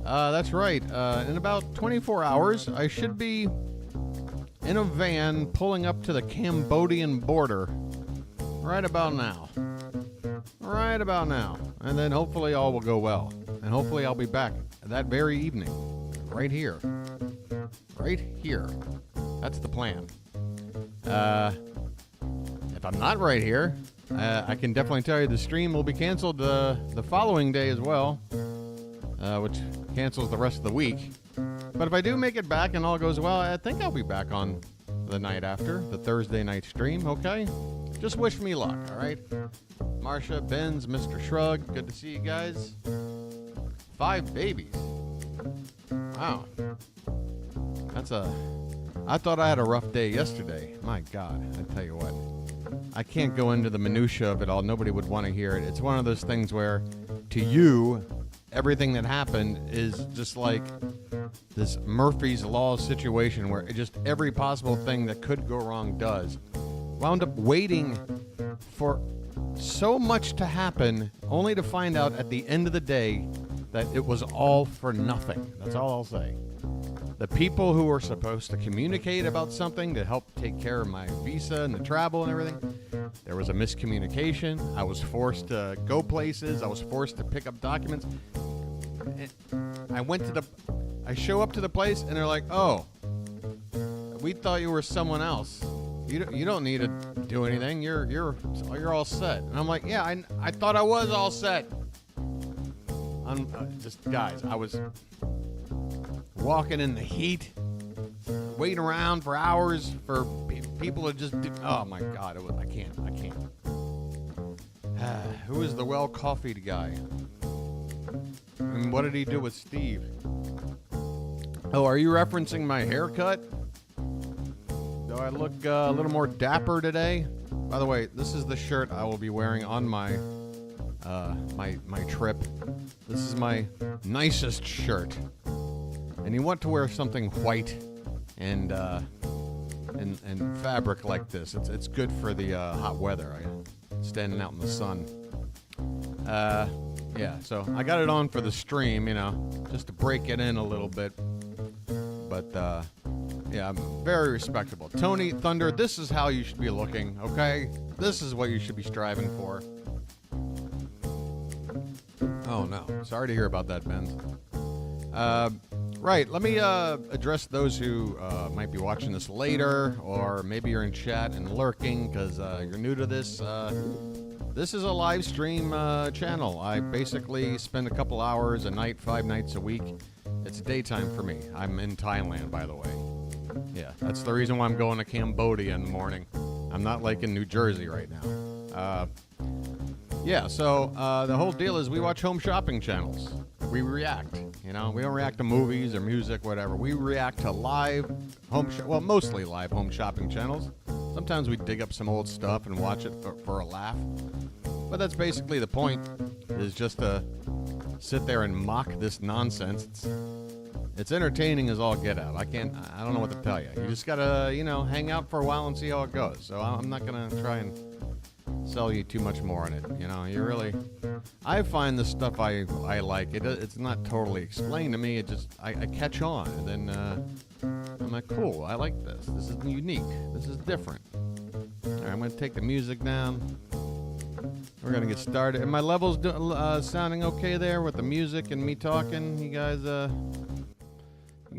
That's right. In about 24 hours, I should be in a van pulling up to the Cambodian border. Right about now. Right about now. And then hopefully all will go well. And hopefully I'll be back that very evening. Right here. Right here. That's the plan. If I'm not right here, I can definitely tell you the stream will be canceled the following day as well, which cancels the rest of the week. But if I do make it back and all goes well, I think I'll be back on the night after, the Thursday night stream, okay? Just wish me luck, all right? Marsha, Benz, Mr. Shrug, good to see you guys. 5 babies. Wow. I thought I had a rough day yesterday. My God, I tell you what. I can't go into the minutia of it all. Nobody would want to hear it. It's one of those things where, to you, everything that happened is just like this Murphy's Law situation where just every possible thing that could go wrong does. Wound up waiting for so much to happen, only to find out at the end of the day that it was all for nothing. That's all I'll say. The people who were supposed to communicate about something to help take care of my visa and the travel and everything, there was a miscommunication. I was forced to go places. I was forced to pick up documents. I show up to the place and they're like, "Oh, we thought you were someone else. You don't need to do anything. You're all set." And I'm like, "Yeah, I thought I was all set." Guys, I was walking in the heat, waiting around for hours for people to just do, oh my God, I can't. Who is the well-coffeed guy? And what did he do with Steve? Oh, are you referencing my haircut? Do I look a little more dapper today? By the way, this is the shirt I will be wearing on my my trip. This is my nicest shirt. And you want to wear something white and fabric like this. It's good for the hot weather. Standing out in the sun. Yeah, so I got it on for the stream, just to break it in a little bit. But yeah, I'm very respectable. Tony Thunder, this is how you should be looking, okay? This is what you should be striving for. Oh no, sorry to hear about that, Ben. Right, let me address those who might be watching this later, or maybe you're in chat and lurking because you're new to this. This is a live stream channel. I basically spend a couple hours a night, 5 nights a week. It's daytime for me. I'm in Thailand, by the way. Yeah, that's the reason why I'm going to Cambodia in the morning. I'm not like in New Jersey right now. Yeah, so the whole deal is we watch home shopping channels. We react, we don't react to movies or music, whatever. We react to live mostly live home shopping channels. Sometimes we dig up some old stuff and watch it for a laugh. But that's basically the point, is just to sit there and mock this nonsense. It's entertaining as all get out. I don't know what to tell you. You just gotta, hang out for a while and see how it goes. So I'm not gonna try and sell you too much more on it. I find the stuff I like, it's not totally explained to me. I catch on, and then I'm like, cool, I like this. This is unique. This is different. All right, I'm gonna take the music down. We're gonna get started. And my levels sounding okay there with the music and me talking? You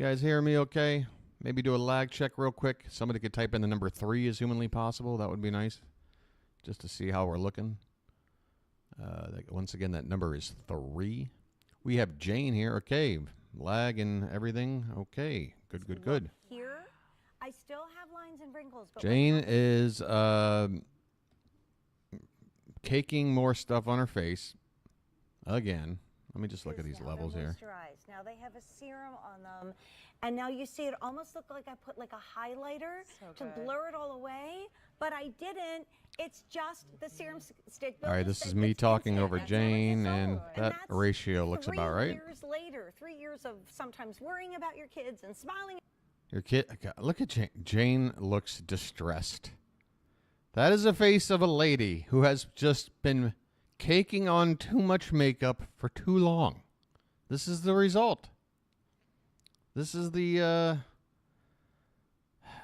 guys hear me okay? Maybe do a lag check real quick. Somebody could type in the number 3 as humanly possible. That would be nice, just to see how we're looking. Once again, that number is 3. We have Jane here. Okay, lag and everything. Okay, good. Here, I still have lines and wrinkles. But Jane is caking more stuff on her face again. Let me just look at these levels here. Now they have a serum on them, and now you see it almost looked like I put like a highlighter to blur it all away, but I didn't. It's just the serum stick. All right, this is me talking over Jane, and that ratio looks about right. 3 years later, 3 years of sometimes worrying about your kids and smiling. Your kid, look at Jane. Jane looks distressed. That is the face of a lady who has just been caking on too much makeup for too long. This is the result. This is the, I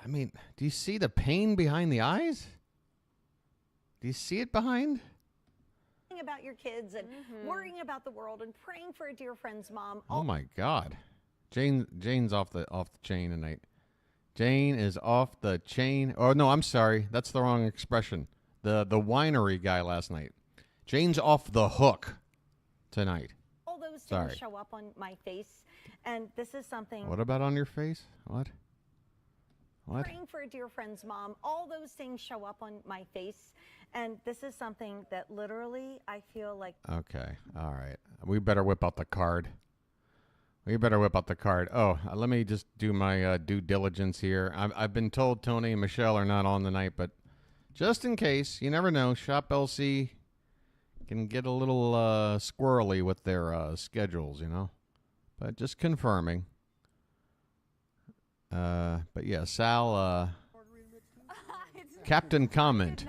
mean, do you see the pain behind the eyes? Do you see it behind? About your kids and worrying about the world and praying for a dear friend's mom. Oh my God, Jane's off the chain tonight. Jane is off the chain. Oh no, I'm sorry, that's the wrong expression. The winery guy last night. Jane's off the hook tonight. All those things show up on my face, and this is something. What about on your face? What? Praying for a dear friend's mom. All those things show up on my face. And this is something that literally I feel like. Okay. All right. We better whip out the card. Oh, let me just do my due diligence here. I've been told Tony and Michelle are not on tonight, but just in case, you never know, ShopLC can get a little squirrely with their schedules, you know. But just confirming. But yeah, Sal, Captain Comment.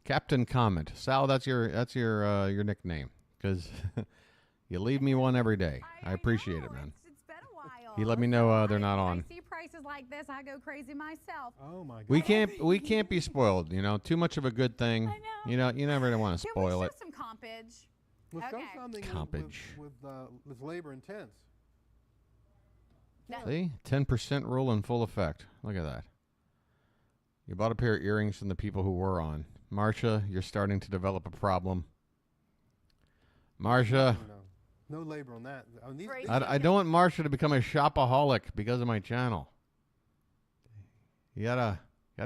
Captain Comment. Sal, that's your nickname, because you leave me one every day. I appreciate it, man. It's been a while. You let me know they're not on. I see prices like this, I go crazy myself. Oh my God. We can't be spoiled, you know. Too much of a good thing. I know. You know, you never want to spoil Can we it. show some compage? Let's Okay. show something Compage. with labor intense. No. See? 10% rule in full effect. Look at that. You bought a pair of earrings from the people who were on. Marcia, you're starting to develop a problem. Marcia. No labor on that. I don't want Marcia to become a shopaholic because of my channel. You gotta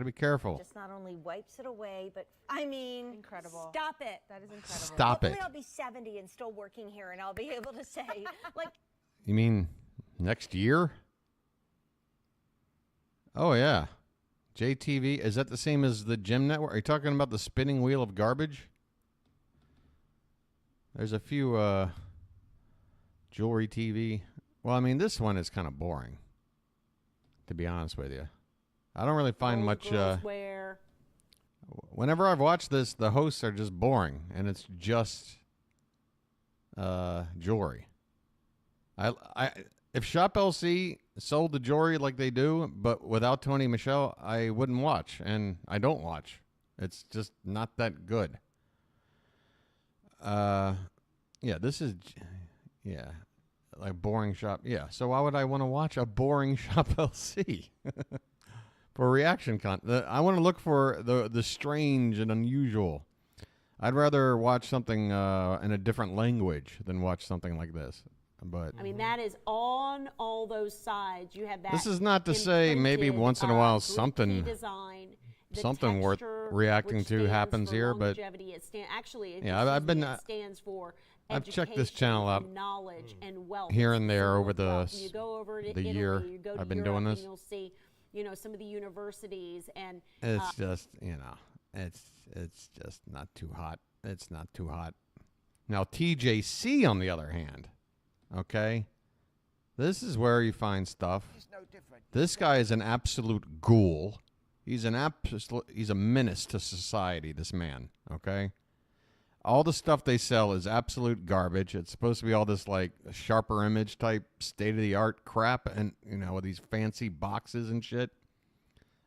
be careful. Just not only wipes it away, but I mean, Incredible. Stop it. That is incredible. Stop it. Hopefully I'll be 70 and still working here, and I'll be able to say, like. You mean next year? Oh yeah. JTV, is that the same as the Gym Network? Are you talking about the spinning wheel of garbage? There's a few jewelry TV. Well, I mean, this one is kind of boring, to be honest with you. I don't really find much. Whenever I've watched this, the hosts are just boring, and it's just jewelry. If ShopLC sold the jewelry like they do, but without Tony and Michelle, I wouldn't watch, and I don't watch. It's just not that good. Yeah, this is, yeah, like boring shop. Yeah, so why would I want to watch a boring ShopLC for reaction content? I want to look for the strange and unusual. I'd rather watch something in a different language than watch something like this. But I mean, that is on all those sides. You have that. This is not to say maybe once in a while something worth reacting to happens here, but actually, yeah, it stands for. I've checked this channel out knowledge and wealth here and there so over the you go over to the Italy, year you go to I've been Europe, doing this. and you'll see, some of the universities and it's just, it's just not too hot. It's not too hot. Now TJC, on the other hand, okay, this is where you find stuff. This guy is an absolute ghoul. He's a menace to society, this man, okay? All the stuff they sell is absolute garbage. It's supposed to be all this like sharper image type state-of-the-art crap and, with these fancy boxes and shit.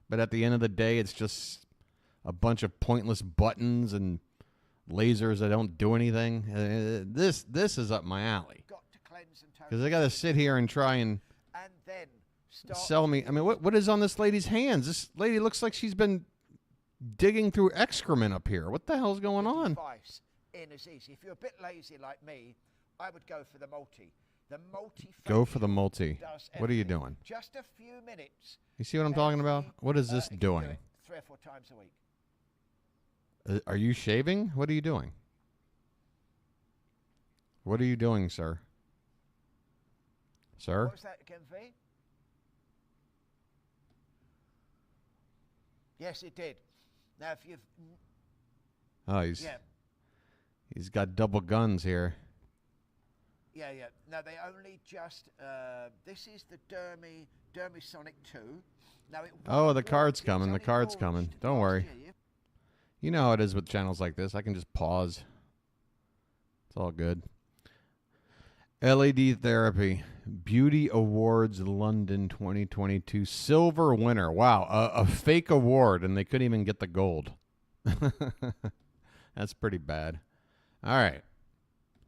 But at the end of the day, it's just a bunch of pointless buttons and lasers that don't do anything. This is up my alley. Because I got to sit here and try and sell me. I mean, what is on this lady's hands? This lady looks like she's been digging through excrement up here. What the hell's going on? Is easy. If you're a bit lazy like me, I would go for the multi. The multi. Go for the multi. What are you doing? Just a few minutes. You see what I'm talking about? What is this doing? Do 3 or 4 times a week. Are you shaving? What are you doing? What are you doing, sir? Sir? What was that again, V? Yes, it did. Now, if you've... Oh, he's got double guns here. Yeah. Now, they only just... this is the Dermy Sonic 2. Now, the card's coming. The card's coming. Don't worry. You know how it is with channels like this. I can just pause. It's all good. LED therapy. Beauty Awards London 2022 silver winner. Wow, a fake award, and they couldn't even get the gold. That's pretty bad. All right.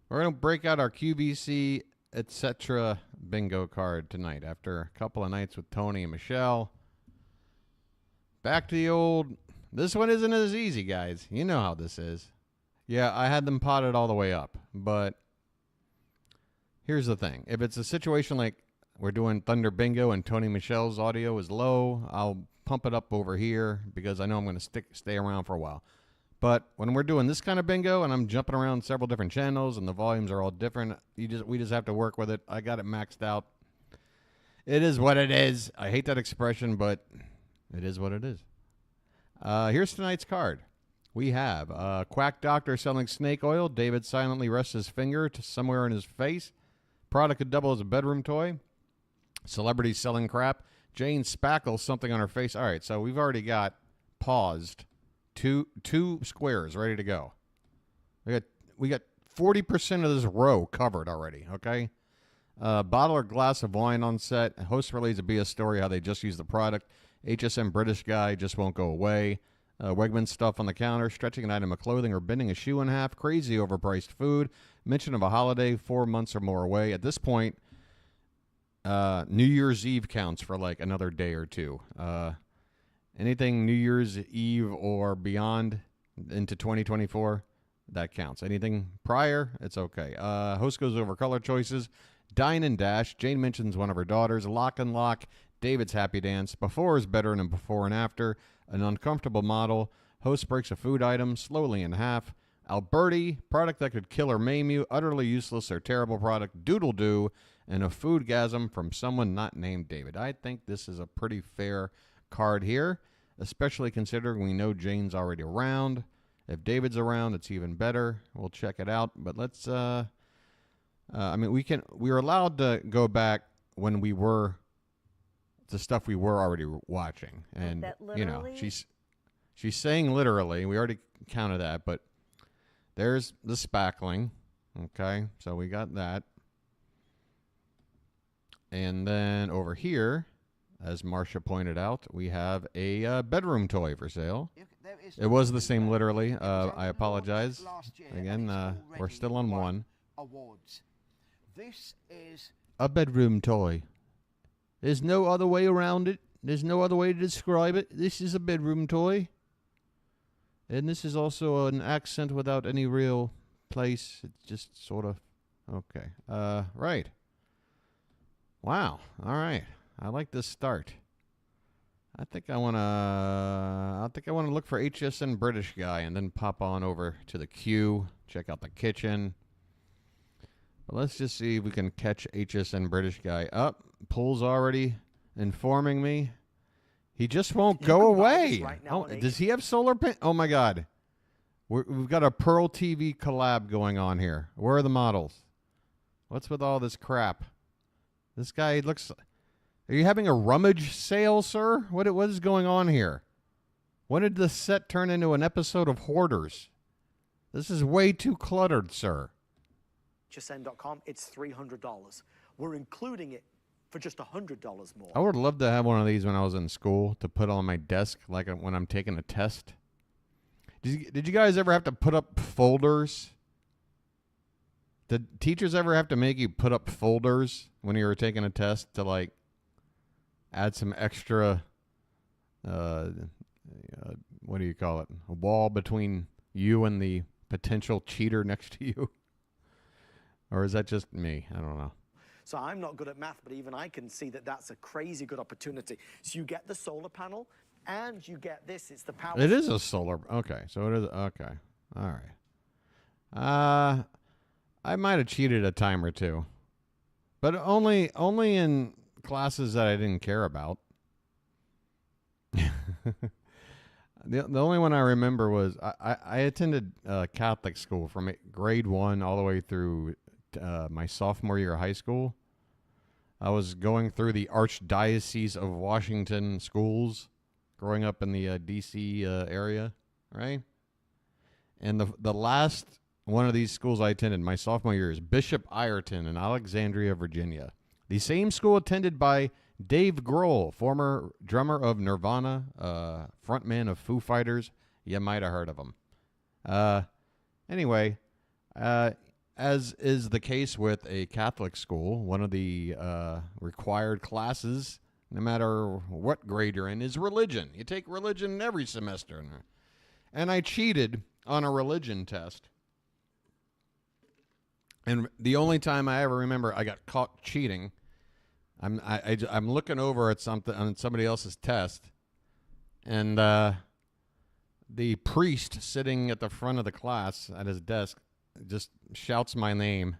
We're going to break out our QVC, etc. bingo card tonight after a couple of nights with Tony and Michelle. Back to the old. This one isn't as easy, guys. You know how this is. Yeah, I had them potted all the way up, but here's the thing. If it's a situation like we're doing Thunder Bingo and Tony Michelle's audio is low, I'll pump it up over here because I know I'm going to stay around for a while. But when we're doing this kind of bingo and I'm jumping around several different channels and the volumes are all different, we just have to work with it. I got it maxed out. It is what it is. I hate that expression, but it is what it is. Here's tonight's card. We have Quack Doctor selling snake oil. David silently rests his finger to somewhere in his face. Product could double as a bedroom toy. Celebrity selling crap. Jane spackles something on her face. All right, so we've already got paused two squares ready to go. We got 40% of this row covered already. Okay, bottle or glass of wine on set. Host relays a BS story how they just used the product. HSN British guy just won't go away. Wegman stuff on the counter, stretching an item of clothing or bending a shoe in half, crazy overpriced food, mention of a holiday 4 months or more away. At this point, New Year's Eve counts for like another day or two. Anything New Year's Eve or beyond into 2024, that counts. Anything prior, it's okay. Host goes over color choices. Dine and Dash. Jane mentions one of her daughters. Lock and Lock. David's Happy Dance. Before is better than before and after. An uncomfortable model. Host breaks a food item slowly in half. Alberti. Product that could kill or maim you. Utterly useless or terrible product. Doodle-doo. And a foodgasm from someone not named David. I think this is a pretty fair card here, especially considering we know Jane's already around. If David's around, it's even better. We'll check it out. But let's, I mean, we're allowed to go back when we were, the stuff we were already watching. And, you know, she's saying literally, we already counted that, but there's the spackling. Okay, so we got that. And then over here, as Marcia pointed out, we have a bedroom toy for sale. It was the same literally. I apologize. Again, we're still on one. Awards. This is a bedroom toy. There's no other way around it. There's no other way to describe it. This is a bedroom toy. And this is also an accent without any real place. It's just sort of... Okay. Right. Wow. All right. I like this start. I think I want to look for HSN British guy and then pop on over to the queue, check out the kitchen. But let's just see if we can catch HSN British guy up. Pool's already informing me. He just won't go away. Right does he have solar paint? Oh, my God. We've got a Pearl TV collab going on here. Where are the models? What's with all this crap? This guy looks... Are you having a rummage sale, sir? What is going on here? When did the set turn into an episode of Hoarders? This is way too cluttered, sir. HSN.com, it's $300. We're including it for just $100 more. I would love to have one of these when I was in school to put on my desk, like when I'm taking a test. Did you guys ever have to put up folders? Did teachers ever have to make you put up folders when you were taking a test to, like, add some extra, what do you call it? A wall between you and the potential cheater next to you? Or is that just me? I don't know. So I'm not good at math, but even I can see that that's a crazy good opportunity. So you get the solar panel and you get this. It's the power. It is a solar. Okay. So it is. Okay. All right. I might have cheated a time or two, but only in classes that I didn't care about. The only one I remember was I attended Catholic school from grade 1 all the way through my sophomore year of high school. I was going through the Archdiocese of Washington schools growing up in the D.C. area, right? And the last one of these schools I attended my sophomore year is Bishop Ireton in Alexandria, Virginia. The same school attended by Dave Grohl, former drummer of Nirvana, frontman of Foo Fighters. You might have heard of him. Anyway, as is the case with a Catholic school, one of the required classes, no matter what grade you're in, is religion. You take religion every semester. And I cheated on a religion test. And the only time I ever remember I got caught cheating, I'm looking over at something on somebody else's test, and the priest sitting at the front of the class at his desk just shouts my name,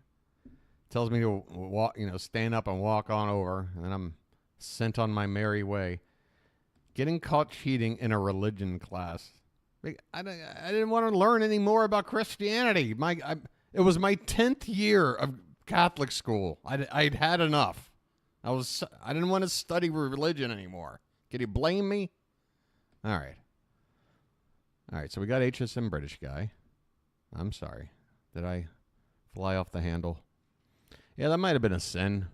tells me to walk, stand up and walk on over, and then I'm sent on my merry way. Getting caught cheating in a religion class. I didn't want to learn any more about Christianity. It was my 10th year of Catholic school. I'd had enough. I didn't want to study religion anymore. Can you blame me? All right, so we got HSN British guy. I'm sorry. Did I fly off the handle? Yeah, that might have been a sin.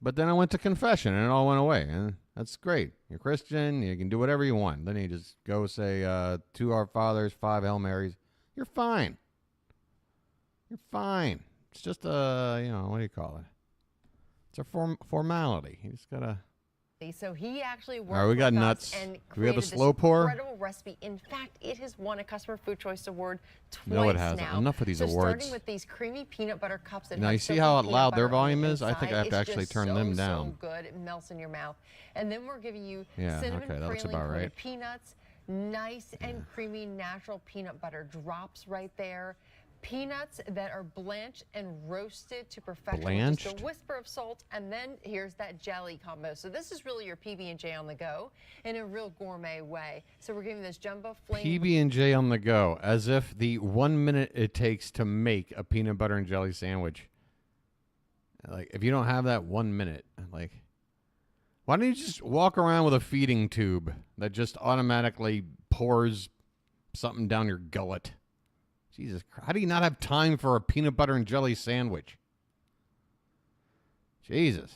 But then I went to confession, and it all went away. And that's great. You're Christian. You can do whatever you want. Then you just go say 2 Our Fathers, 5 Hail Marys. You're fine. You're fine. It's just a, what do you call it? It's a formality. You just got to... So he actually worked All right, we got with nuts. us and Do we have a created slow this pour? incredible recipe. In fact, it has won a Customer Food Choice Award twice No, it hasn't. now. Enough of these so awards. Starting with these creamy peanut butter cups that Now, have you see silky how peanut loud butter their on the volume is? I think I have to inside. actually It's turn just them so down. good. It melts in your mouth. And then we're giving you Yeah, cinnamon okay, that looks praline about coated right. peanuts, nice and creamy natural peanut butter drops right there. Peanuts that are blanched and roasted to perfection with just Blanched? a whisper of salt, and then here's that jelly combo. So this is really your PB&J on the go in a real gourmet way. So we're giving this jumbo flame. PB&J on the go, as if the 1 minute it takes to make a peanut butter and jelly sandwich. Like, if you don't have that 1 minute, like, why don't you just walk around with a feeding tube that just automatically pours something down your gullet? Jesus Christ. How do you not have time for a peanut butter and jelly sandwich? Jesus.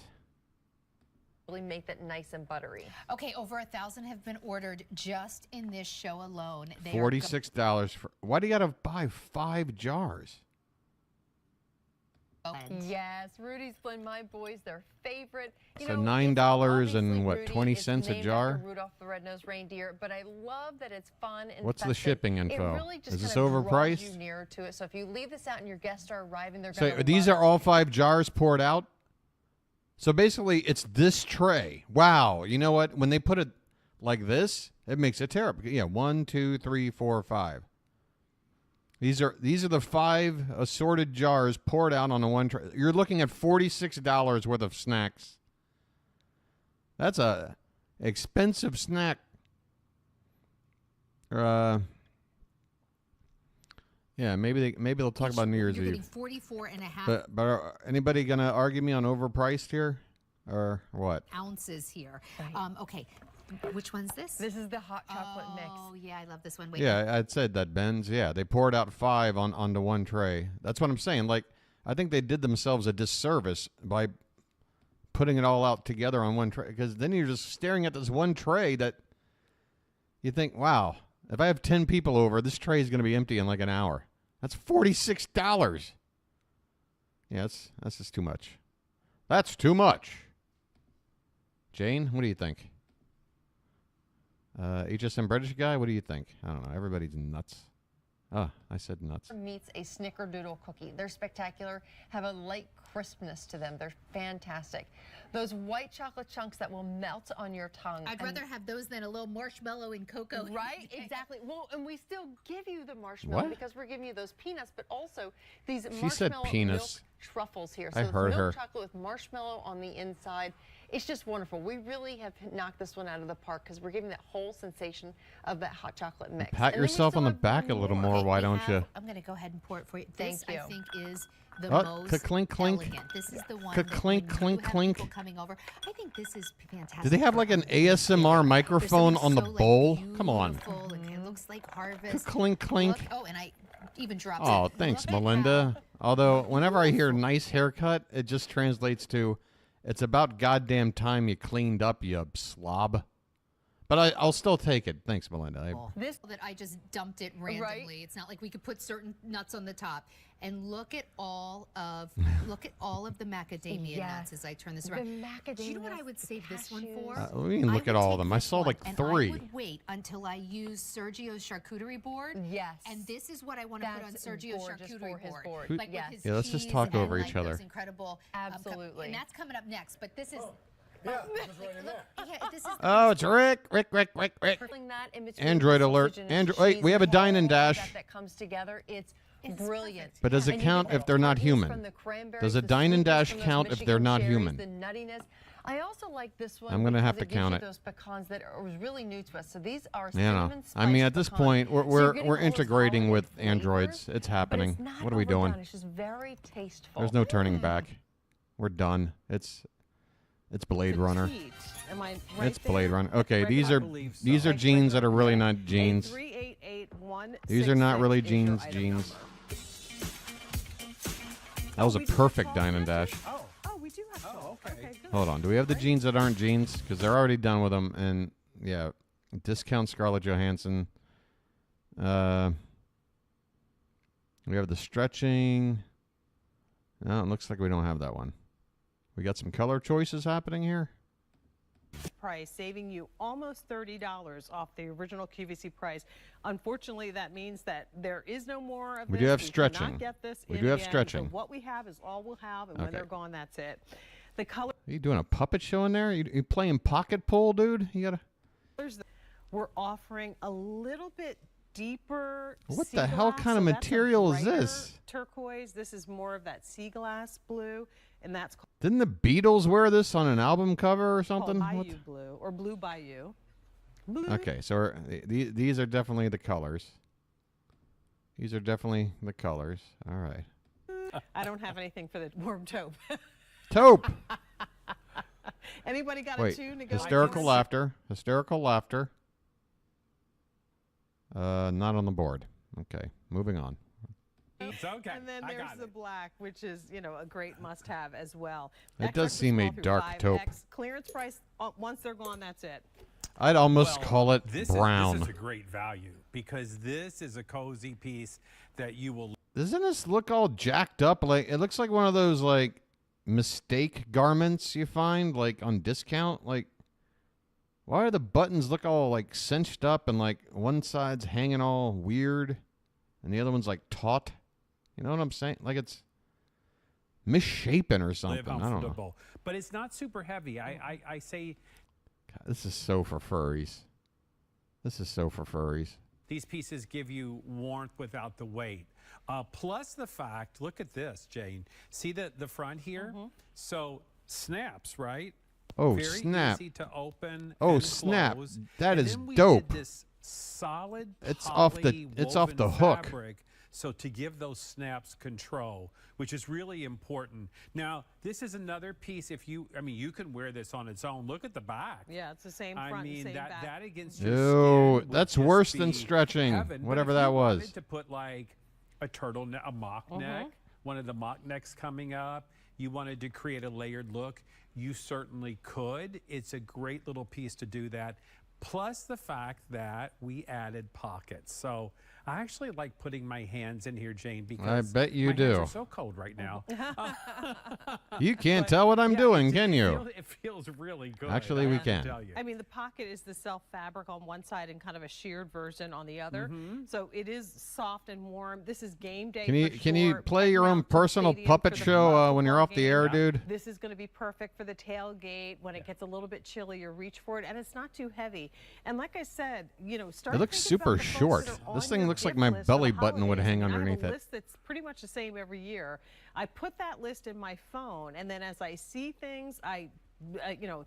Really make that nice and buttery. Okay, over 1,000 have been ordered just in this show alone. They are $46 for... Why do you got to buy 5 jars? Yes, Rudy's Blend, my boys, their favorite. So $9 and what, 20 cents a jar? Rudolph the Red-Nosed Reindeer, but I love that it's fun and What's the festive. shipping info? It really just Is this kind of draws overpriced? you nearer to it. So if you leave this out and your guests are arriving, they're So going to these are all 5 jars poured out? So basically, it's this tray. Wow. You know what? When they put it like this, it makes it terrible. Yeah, 1, 2, 3, 4, 5. These are the 5 assorted jars poured out on the one tray. You're looking at $46 worth of snacks. That's a expensive snack. Yeah, maybe they'll talk about New Year's You're Eve. getting 44 and a half But are anybody gonna argue me on overpriced here, or what? ounces here. Okay, which one's this? This is the hot chocolate mix. Oh, yeah, I love this one. Wait, Yeah, I'd said that, Ben's. Yeah, they poured out 5 onto one tray. That's what I'm saying. Like, I think they did themselves a disservice by putting it all out together on one tray, because then you're just staring at this one tray that you think, wow, if I have 10 people over, this tray is going to be empty in like an hour. That's $46. Yeah, that's just too much. That's too much. Jane, what do you think? HSN British guy, what do you think? I don't know. Everybody's nuts. Oh, I said nuts. Meets a snickerdoodle cookie. They're spectacular, have a light crispness to them. They're fantastic. Those white chocolate chunks that will melt on your tongue. I'd rather have those than a little marshmallow and cocoa. Right, exactly. Well, and we still give you the marshmallow What? because we're giving you those peanuts, but also these She said marshmallow penis. milk truffles here. I So heard milk her. chocolate with marshmallow on the inside. It's just wonderful. We really have knocked this one out of the park because we're giving that whole sensation of that hot chocolate mix. Pat And then we yourself still on the have back a little more. Okay, Why we don't have- you? I'm going to go ahead and pour it for you. Thank This, you. I think, is the Oh, most ka-clink, clink. elegant. This is the one Ka-clink, that when clink, you have clink. people coming over. I think this is fantastic. Do they have for like an everybody. ASMR There's microphone something on the so, like, bowl? Come on. beautiful, and it looks like harvest. Clink, clink. Look, oh, and I even drops. Oh, it. thanks, Look at Melinda. Although, whenever I hear nice haircut, it just translates to, it's about goddamn time you cleaned up, you slob. But I'll still take it. Thanks, Melinda. This that I just dumped it randomly. It's not like we could put certain nuts on the top. And look at all of the macadamia nuts as I turn this around. Do you know what I would save this one for? We can look at all of them. I saw like 3. I would wait until I use Sergio's charcuterie board. Yes. And this is what I want to put on Sergio's charcuterie board. Like with his Yeah, let's just cheese talk over and, each like, other. those incredible. Absolutely. And that's coming up next. But this is. Yeah, it was right in there. Yeah, this is Oh, it's Rick. Putting that in between Android the alert. sausage and Wait, cheese we have a and dine and all of dash. That comes together. It's brilliant. But does it And you count get if they're not the human? from the cranberries, Does a the dine and sweetness dash from those count if they're Michigan not cherries, human? The nuttiness. I also like this one. I'm gonna have because to count gives it. you those pecans that was really new to us. So these are Yeah, no. cinnamon I mean, spiced at this pecans. point, So you're we're getting all those integrating holiday with flavors, androids. It's but happening. it's not What are we doing? overdone. It's just very tasteful. There's no turning back. We're done. It's Blade Runner. Am I It's Blade Runner. Okay, Rick, these I are believe so. these are Thanks, jeans Rick. that are really not jeans. 388166 These are not really is your jeans. item Jeans. number. That was a perfect dine and dash. Oh, Oh, we do have. oh, okay. Good. Hold on. Do we have the jeans that aren't jeans? Because they're already done with them. And yeah, discount Scarlett Johansson. We have the stretching. No, it looks like we don't have that one. We got some color choices happening here. Price, saving you almost $30 off the original QVC price. Unfortunately, that means that there is no more of We this. do have cannot stretching. Get this We in do have the end. stretching. So what we have is all we'll have, and Okay. when they're gone, that's it. The colors Are you doing a puppet show in there? You playing pocket pool, dude? You gotta. that we're offering a little bit deeper. What sea the hell glass, kind of so that's a material is brighter this? Turquoise. This is more of that sea glass blue, and that's Didn't the Beatles wear this on an album cover or called something? What Bayou Blue or Blue Bayou. Blue. Okay, so these are definitely the colors. These are definitely the colors. All right. I don't have anything for the warm taupe. Taupe. Anybody got a Wait. tune to go? Hysterical laughter. Hysterical laughter. Not on the board. Okay, moving on. It's okay. And then I there's got the it. black, which is, a great must-have as well. It Extra does seem a small through dark 5X. taupe. Clearance price, once they're gone, that's it. I'd almost Well, call it this brown. This is a great value because this is a cozy piece that you will. Doesn't this look all jacked up? Like it looks like one of those like mistake garments you find like on discount. Like, why are the buttons look all like cinched up and like one side's hanging all weird, and the other one's like taut? You know what I'm saying? Like it's misshapen or something. Live I don't know. comfortable. But it's not super heavy. I say God, this is so for furries. This is so for furries. these pieces give you warmth without the weight. Plus the fact, look at this, Jane. See the front here? So snaps, right? Oh, Very snap. easy to open. Oh, and snap. close. That And is then we dope. Did this solid It's off the- it's off the poly hook. fabric, so to give those snaps control, which is really important. Now, this is another piece. You can wear this on its own. Look at the back. Yeah, it's the same front I mean, and same back. that against your Ew, skin would that's just worse than be stretching, heaven. But whatever if that you was. wanted to put like a turtleneck, a mock neck, one of the mock necks coming up, you wanted to create a layered look, you certainly could. It's a great little piece to do that. Plus the fact that we added pockets. So I actually like putting my hands in here, Jane, because bet you my do. hands are so cold right now. You can't tell what I'm doing, can you? It feels really good. Actually, I we have to can. tell you. I mean, the pocket is the self fabric on one side and kind of a sheared version on the other. So it is soft and warm. This is game day. Can you for can you sure. play Heading your out own to the personal stadium puppet for the show when you're football off the game. air, dude? This is going to be perfect for the tailgate when it gets a little bit chillier. Reach for it, and it's not too heavy. And like I said, start. It looks thinking about super the folks short. that are This on thing your looks like gift my list for the belly button would holidays. hang I mean, underneath I have it. a list that's pretty much the same every year. I put that list in my phone, and then as I see things, I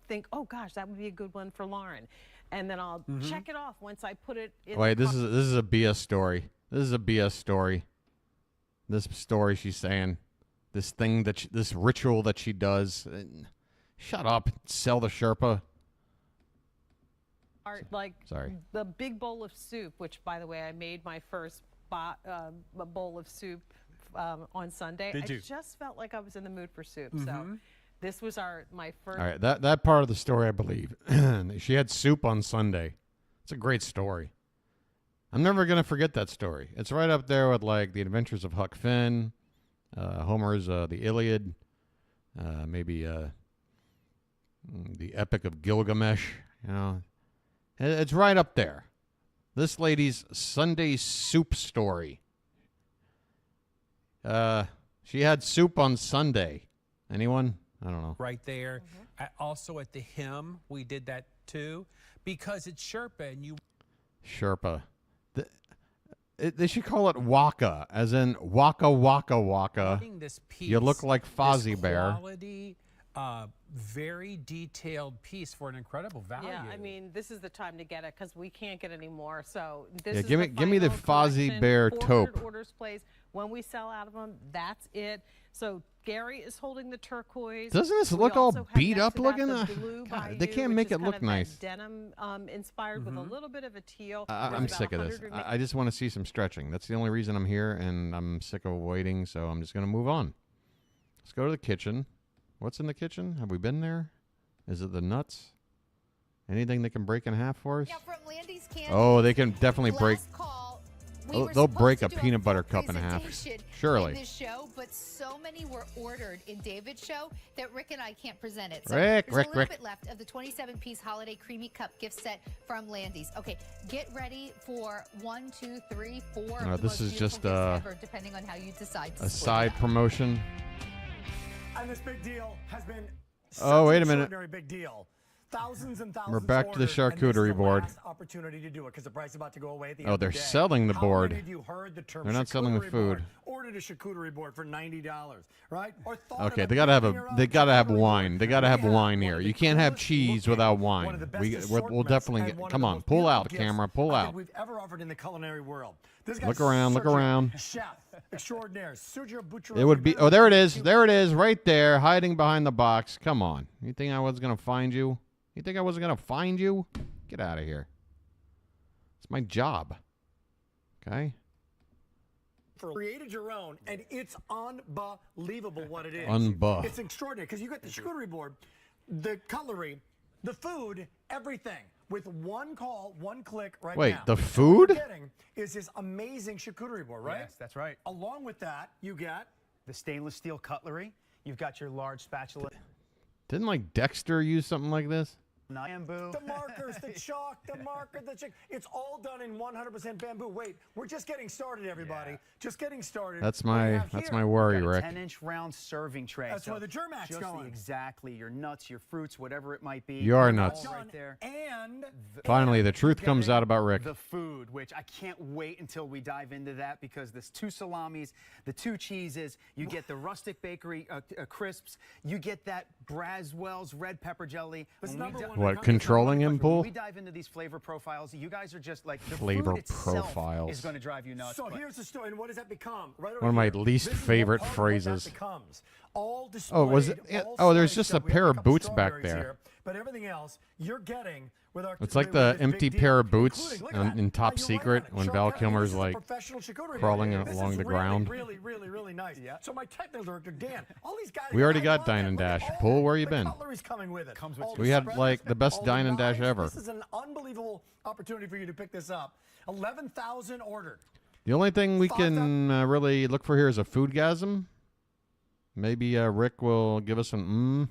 think, oh gosh, that would be a good one for Lauren, and then I'll check it off once I put it in. Wait, this is a BS story. This is a BS story. This story she's saying, this thing this ritual that she does. Shut up, sell the Sherpa. Like Sorry. the big bowl of soup, which by the way I made my first a bowl of soup on Sunday. Did you? I just felt like I was in the mood for soup. So this was my first. All right, that part of the story, I believe. She had soup on Sunday. It's a great story. I'm never going to forget that story. It's right up there with, like, The Adventures of Huck Finn, Homer's The Iliad, maybe The Epic of Gilgamesh. You know, it's right up there. This lady's Sunday soup story. She had soup on Sunday. Anyone? I don't know. Right there. Also at the hymn, we did that too, because it's Sherpa and you. Sherpa. They should call it Waka, as in Waka Waka Waka. This piece, You look like Fozzie Bear. Quality, very detailed piece for an incredible value. Yeah, I mean, this is the time to get it because we can't get any more. So this Yeah, is give me the final Fozzie collection. Bear 400 taupe. orders placed. When we sell out of them, that's it. So Gary is holding the turquoise. Doesn't this We look all also have beat next up to that looking? the blue God, they Bayou, can't which make is it kind look of that nice. Denim inspired with a little bit of a teal. I'm There's about sick of this. 100 I just want to see some stretching. That's the only reason I'm here, and I'm sick of waiting, so I'm just going to move on. Let's go to the kitchen. What's in the kitchen? Have we been there? Is it the nuts? Anything that can break in half for us? Yeah, from Landy's Candy. Oh, they can definitely break. Last call, They'll break a peanut butter cup in half. Surely. In this show, but so many were ordered in David's show that Rick and I can't present it. So Rick, there's a little Rick. bit left of the 27-piece holiday creamy cup gift set from Landy's. Okay, get ready for 1, 2, 3, 4. No, of the this most is beautiful just gifts ever, depending on how you decide to a split it side up. promotion. And this big deal has been Oh, such wait an a minute. extraordinary big deal. Thousands and thousands We're back to the ordered, and this is charcuterie the board. last opportunity to do it because the price is about to go away at the Oh, end of they're the day. selling the How board. many of you heard the term They're not selling the charcuterie food. board? Ordered a charcuterie board for $90, right? Or thought Okay, about they gotta have building your own they gotta have charcuterie wine. board. They gotta have We wine one here. of the You can't have coolest cheese looking, without one of wine. the best We'll assortments, definitely and get. one of Come the on, most pull beautiful out, gifts camera, pull I think out. we've ever offered in the culinary world. This Look guy's around, look Sergio, around. Chef extraordinaire, Sergio Bucciarelli. It would be. Oh, there it is. There it is, right there, hiding behind the box. Come on. You think I was gonna find you? You think I wasn't gonna find you? Get out of here. It's my job. Okay. Created your own, and it's unbelievable what it is. It's extraordinary because you got the charcuterie board, the cutlery, the food, everything with one call, one click right now. Wait, the And food? what you're getting is this amazing charcuterie board, right? Yes, that's right. Along with that, you get the stainless steel cutlery. You've got your large spatula. Didn't like Dexter use something like this? Bamboo. the markers, the chalk, the marker, the chick. It's all done in 100% bamboo. Wait, we're just getting started, everybody. Yeah. Just getting started. That's What do you my have that's here? my worry, Got a Rick. 10-inch round serving tray. That's so where the Germac's just going. Exactly. Your nuts, your fruits, whatever it might be. You are all nuts. Right there. And Finally, the truth You're comes getting out about Rick. The food, which I can't wait until we dive into that because there's 2 salamis, the 2 cheeses, you get the rustic bakery crisps, you get that Braswell's red pepper jelly. That's When we number di- one. What, controlling him, When Pool? we dive into these flavor profiles, you guys are just like the Flavor food itself profiles. is going to drive you nuts. So but- here's the story, and what does that become? Right One of my over here. least This is what favorite part of what phrases. That becomes. All Oh, was it? displayed, all Oh, there's sliced just a up. We pair have of couple boots back strawberries there. here, but everything else you're getting with our. It's like with the this empty big pair deal, of boots including, look at that. in Top You're right Secret on it. when Show Val cut. Kilmer's This is a like professional charcuterie crawling board. This along is the really, ground. really nice. Yeah. So my technical director Dan, all these guys. We already I got love Dine it. and Look at Dash. all Pool, where you the been? cutlery's coming with it. Comes with All two We had spreads, like the best all Dine and Dash knives. ever. This is an unbelievable opportunity for you to pick this up. 11,000 ordered. The only thing we can really look for here is a foodgasm. Maybe Rick will give us an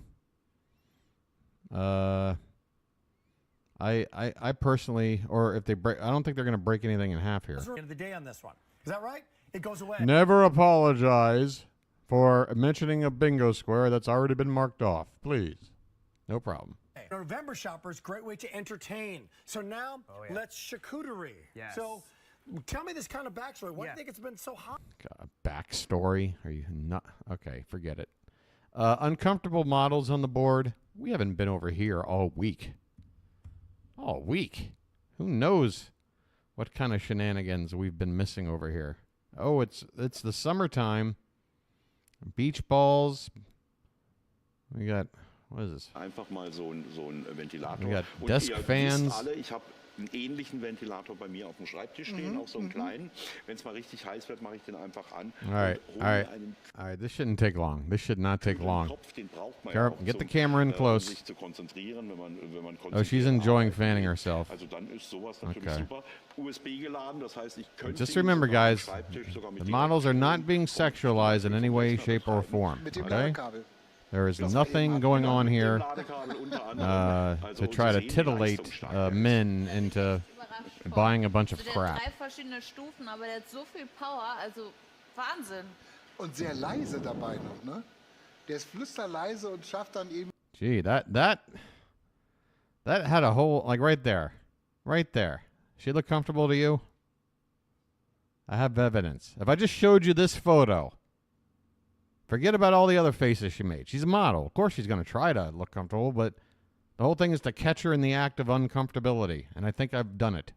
I personally, or if they break, I don't think they're going to break anything in half here. End of the day on this one. Is that right? It goes away. Never apologize for mentioning a bingo square that's already been marked off. Please. No problem. November shoppers, great way to entertain. So now, let's charcuterie. Yes. So tell me this kind of backstory. Why do you think it's been so hot? God, backstory? Are you not? Okay, forget it. Uncomfortable models on the board. We haven't been over here all week. All week. Who knows what kind of shenanigans we've been missing over here. Oh, it's the summertime. Beach balls. We got, What is this? Einfach mal so ein Ventilator. We got Und desk ihr wisst fans. alle, ich habe einen ähnlichen Ventilator bei mir auf dem Schreibtisch stehen, auch so einen kleinen. Wenn es mal richtig heiß wird, mache ich den einfach an. All right, und all right, hole einen all right. This shouldn't take long. This should not take long. Topf, den braucht man Carol, ja auch get the zum, camera in close. sich zu konzentrieren, wenn man Oh, she's konzentriert enjoying arbeitet. fanning herself. Also dann ist sowas natürlich Okay. super. USB geladen, das heißt, ich könnte Just ihn remember, sogar am guys, Schreibtisch sogar mit the direkt models are not being vom sexualized in any way, shape, or form. Okay? There is nothing going on here to try to titillate men into buying a bunch of crap. 3 verschiedene Stufen, aber der hat so viel Power, also Wahnsinn. Und sehr leise dabei noch, ne? Der ist flüsterleise und schafft dann eben. Gee, that had a whole, like right there. Right there. She look comfortable to you? I have evidence. If I just showed you this photo, forget about all the other faces she made. She's a model. Of course she's going to try to look comfortable, but the whole thing is to catch her in the act of uncomfortability, and I think I've done it.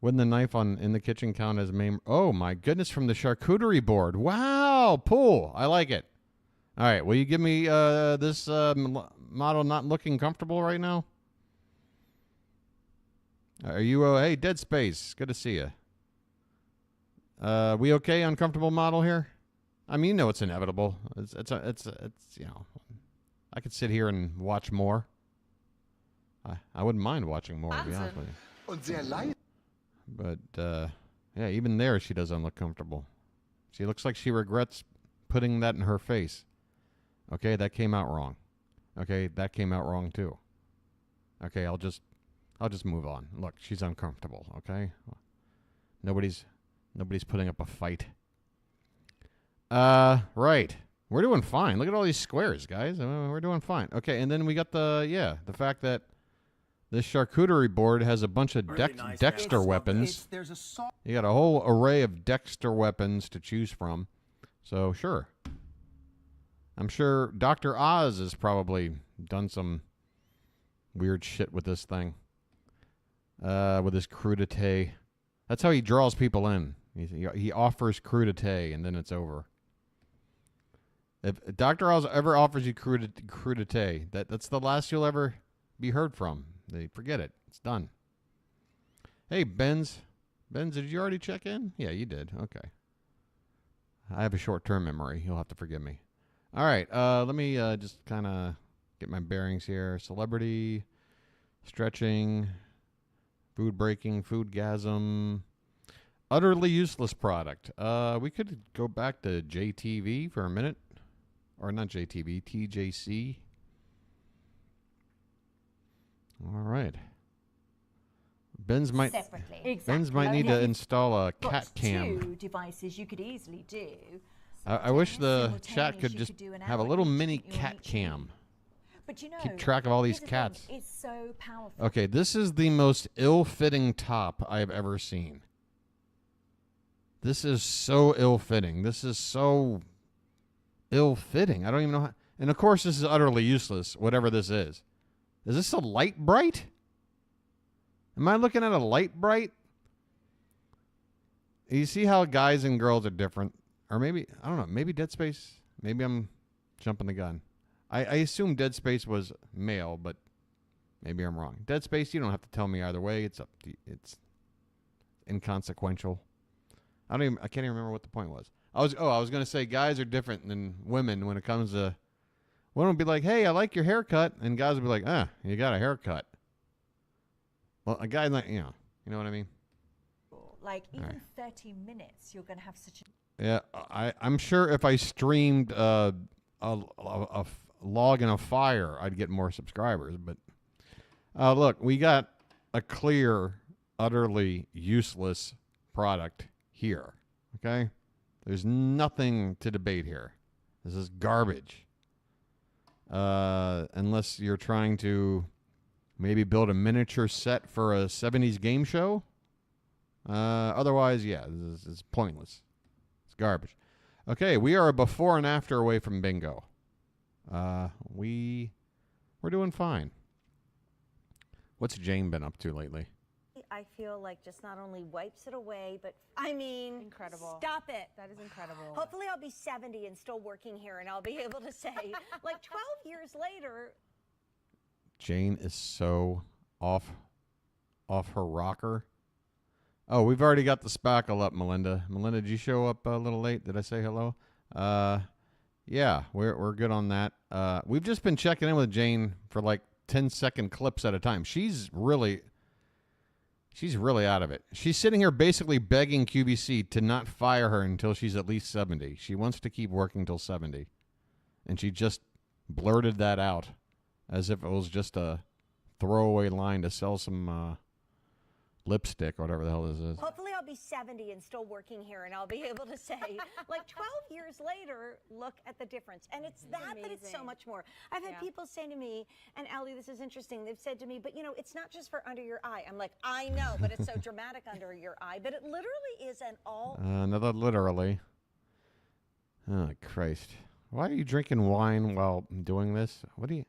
Wouldn't the knife in the kitchen count as main? Oh, my goodness, from the charcuterie board. Wow, pool. I like it. All right, will you give me this model not looking comfortable right now? Are you, hey, Dead Space, good to see you. We okay, uncomfortable model here? I mean, you know it's inevitable. It's you know, I could sit here and watch more. I wouldn't mind watching more, to be honest with you. Und sehr leise. But, yeah, even there she doesn't look comfortable. She looks like she regrets putting that in her face. Okay, that came out wrong. Okay, that came out wrong too. Okay, I'll just move on. Look, she's uncomfortable, okay? Nobody's putting up a fight. Right. We're doing fine. Look at all these squares, guys. We're doing fine. Okay, and then we got the fact that this charcuterie board has a bunch of Dexter weapons. You got a whole array of Dexter weapons to choose from. So, sure. I'm sure Dr. Oz has probably done some weird shit with this thing. With his crudité. That's how he draws people in. He offers crudité, and then it's over. If Dr. Oz ever offers you crudité, that's the last you'll ever be heard from. They forget it. It's done. Hey, Benz. Benz, did you already check in? Yeah, you did. Okay. I have a short-term memory. You'll have to forgive me. All right. Let me just kind of get my bearings here. Celebrity, stretching, food breaking, foodgasm, utterly useless product. We could go back to JTV for a minute. Or not JTV, TJC. All right. Ben's might need to install a cat cam. 2 devices you could easily do. I wish the chat could just have a little mini cat cam. But you know, keep track of all these cats. It's so powerful. Okay, this is the most ill-fitting top I've ever seen. This is so ill-fitting. This is so ill-fitting. I don't even know how. And of course, this is utterly useless, whatever this is. Is this a light bright? Am I looking at a light bright? You see how guys and girls are different? Or maybe, I don't know, maybe Dead Space. Maybe I'm jumping the gun. I assume Dead Space was male, but maybe I'm wrong. Dead Space, you don't have to tell me either way. It's up to you. It's inconsequential. I can't even remember what the point was. I was going to say guys are different than women when it comes to. Women would be like, "Hey, I like your haircut," and guys would be like, "Ah, you got a haircut." Well, a guy like you know what I mean. Like even 30 minutes, you're going to have such a. Yeah, I'm sure if I streamed a log in a fire, I'd get more subscribers. But look, we got a clear, utterly useless product here. Okay, there's nothing to debate here. This is garbage. Unless you're trying to maybe build a miniature set for a 70s game show. Otherwise, yeah, this is pointless. It's garbage. Okay, we are a before and after away from bingo. We're doing fine. What's Jane been up to lately? I I feel like just not only wipes it away, but I mean, Incredible. Stop it. That is incredible. Hopefully I'll be 70 and still working here, and I'll be able to say, like 12 years later. Jane is so off her rocker. Oh, we've already got the spackle up, Melinda. Melinda, did you show up a little late? Did I say hello? Yeah, we're good on that. We've just been checking in with Jane for like 10-second clips at a time. She's really out of it. She's sitting here basically begging QVC to not fire her until she's at least 70. She wants to keep working till 70. And she just blurted that out as if it was just a throwaway line to sell some lipstick or whatever the hell this is. Hopefully I'll be 70 and still working here, and I'll be able to say, like 12 years later, look at the difference. And it's that it's so much more. I've had people say to me, and Allie, this is interesting, they've said to me, but you know, it's not just for under your eye. I'm like, I know, but it's so dramatic under your eye. But it literally is an all... Another literally. Oh, Christ. Why are you drinking wine while doing this? What are you...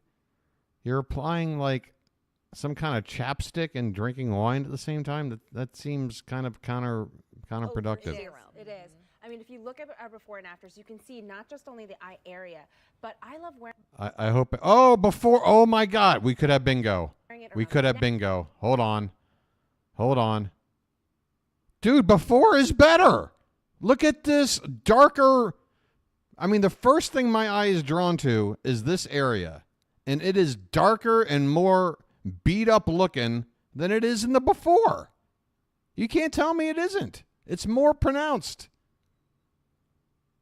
You're applying, like, some kind of chapstick and drinking wine at the same time? That seems kind of counterproductive. It is. I mean, if you look at our before and afters, you can see not just only the eye area, but I love wearing... I hope... Oh, my God. We could have bingo. We could have bingo. Hold on. Dude, before is better. Look at this darker... I mean, the first thing my eye is drawn to is this area. And it is darker and more beat up looking than it is in the before. You can't tell me it isn't. It's more pronounced.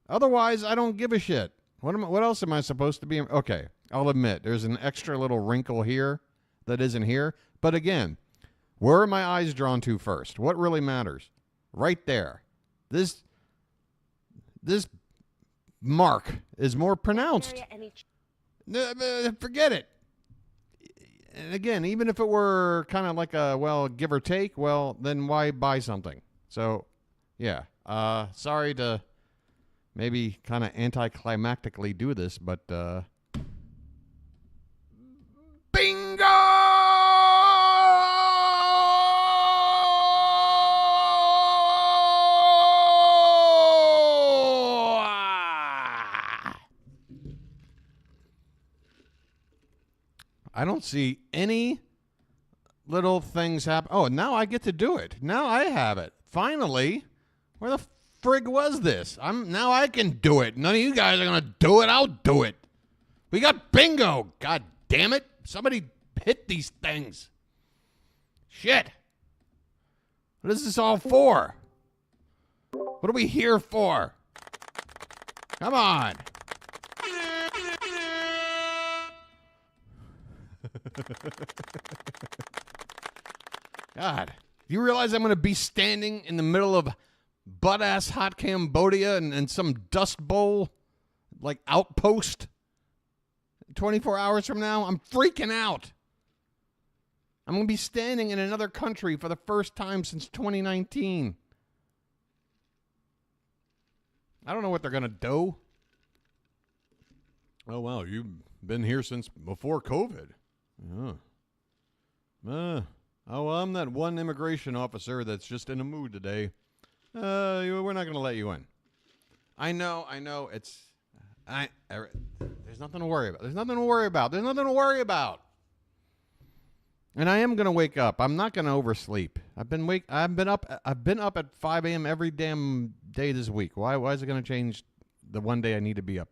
Otherwise, I don't give a shit. What else am I supposed to be? Okay, I'll admit, there's an extra little wrinkle here that isn't here. But again, where are my eyes drawn to first? What really matters? Right there. This mark is more pronounced. Forget it. And again, even if it were kind of like a, well, give or take, well, then why buy something? So, yeah. Sorry to maybe kind of anticlimactically do this, but bingo! I don't see any little things happen. Oh, now I get to do it. Now I have it. Finally. Where the frig was this? Now I can do it. None of you guys are going to do it. I'll do it. We got bingo. God damn it. Somebody hit these things. Shit. What is this all for? What are we here for? Come on. God, do you realize I'm going to be standing in the middle of butt-ass hot Cambodia and some dust bowl, like, outpost 24 hours from now? I'm freaking out. I'm going to be standing in another country for the first time since 2019. I don't know what they're going to do. Oh, wow, you've been here since before COVID. Oh, well, I'm that one immigration officer that's just in a mood today. We're not going to let you in. I know. There's nothing to worry about. And I am going to wake up. I'm not going to oversleep. I've been up at 5 a.m. every damn day this week. Why is it going to change the one day I need to be up?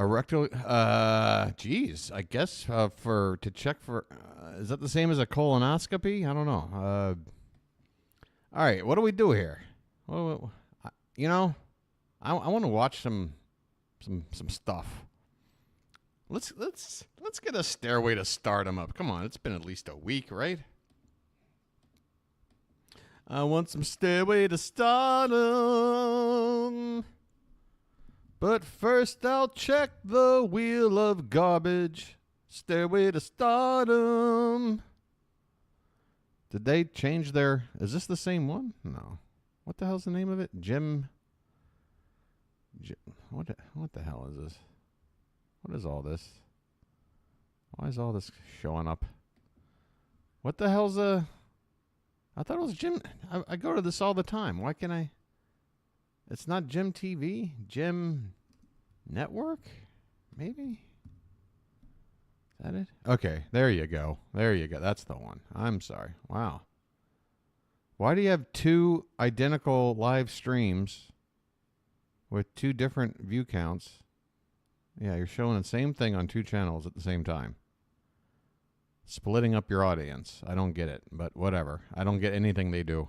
A rectal, geez, I guess to check for, is that the same as a colonoscopy? I don't know. All right, what do we do here? Well, I want to watch some stuff. Let's get a Stairway to Stardom up. Come on, it's been at least a week, right? I want some Stairway to Stardom. But first I'll check the wheel of garbage. Stairway to Stardom. Did they change their... Is this the same one? No. What the hell's the name of it? Jim... What the hell is this? What is all this? Why is all this showing up? What the hell's I thought it was Jim. I go to this all the time. Why can't I? It's not Jim TV. Jim Network? Maybe? Is that it? Okay, there you go. There you go. That's the one. I'm sorry. Wow. Why do you have two identical live streams with two different view counts? Yeah, you're showing the same thing on two channels at the same time. Splitting up your audience. I don't get it, but whatever. I don't get anything they do.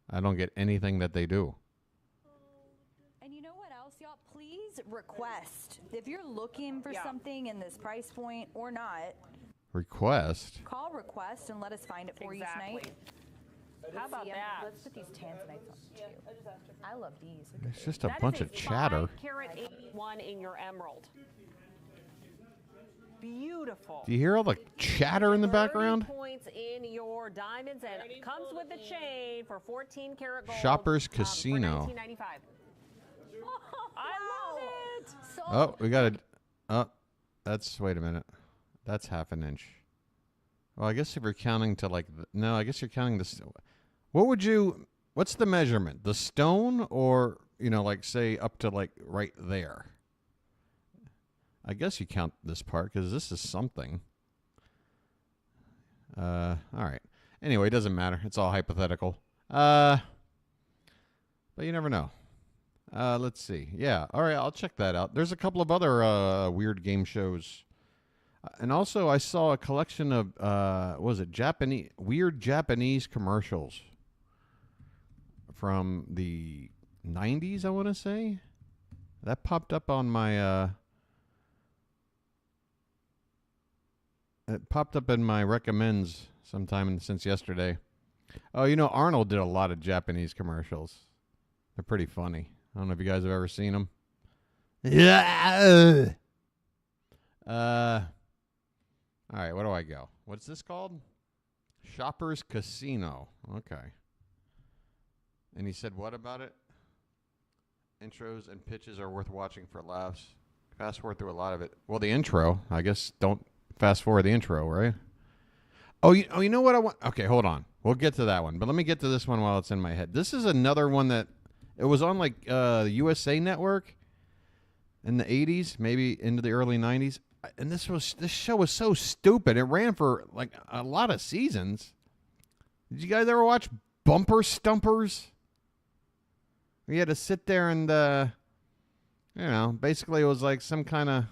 I don't get anything that they do. And you know what else, y'all? Please request. If you're looking for something in this price point or not, Request? call request and let us find it for you tonight. How about that? Let's put these tanzanites on too. I love these. It's just a bunch of chatter. 5-carat 81 in your emerald. Beautiful. Do you hear all the chatter in the 30 background? points in your diamonds and it comes with a chain for 14 karat gold. Shoppers For Casino. $19.95. I love it. So Oh, we got to... Oh, that's... Wait a minute. That's half an inch. Well, I guess if you're counting to like... No, I guess you're counting this... What would you... What's the measurement? The stone or, you know, like say up to like right there? I guess you count this part because this is something. All right. Anyway, it doesn't matter. It's all hypothetical. But you never know. Let's see. Yeah. All right. I'll check that out. There's a couple of other weird game shows. And also I saw a collection of, what was it? Weird Japanese commercials from the 90s, I want to say. That popped up on my, it popped up in my recommends sometime since yesterday. Oh, you know, Arnold did a lot of Japanese commercials. They're pretty funny. I don't know if you guys have ever seen them. Yeah. All right, where do I go? What's this called? Shoppers Casino. Okay. And he said, what about it? Intros and pitches are worth watching for laughs. Fast forward through a lot of it. Well, the intro, I guess don't fast forward the intro, right? Oh, you know what I want? Okay, hold on. We'll get to that one. But let me get to this one while it's in my head. This is another one that, it was on like the USA Network in the 80s, maybe into the early 90s. And this show was so stupid. It ran for like a lot of seasons. Did you guys ever watch Bumper Stumpers? We had to sit there and, you know, basically it was like some kind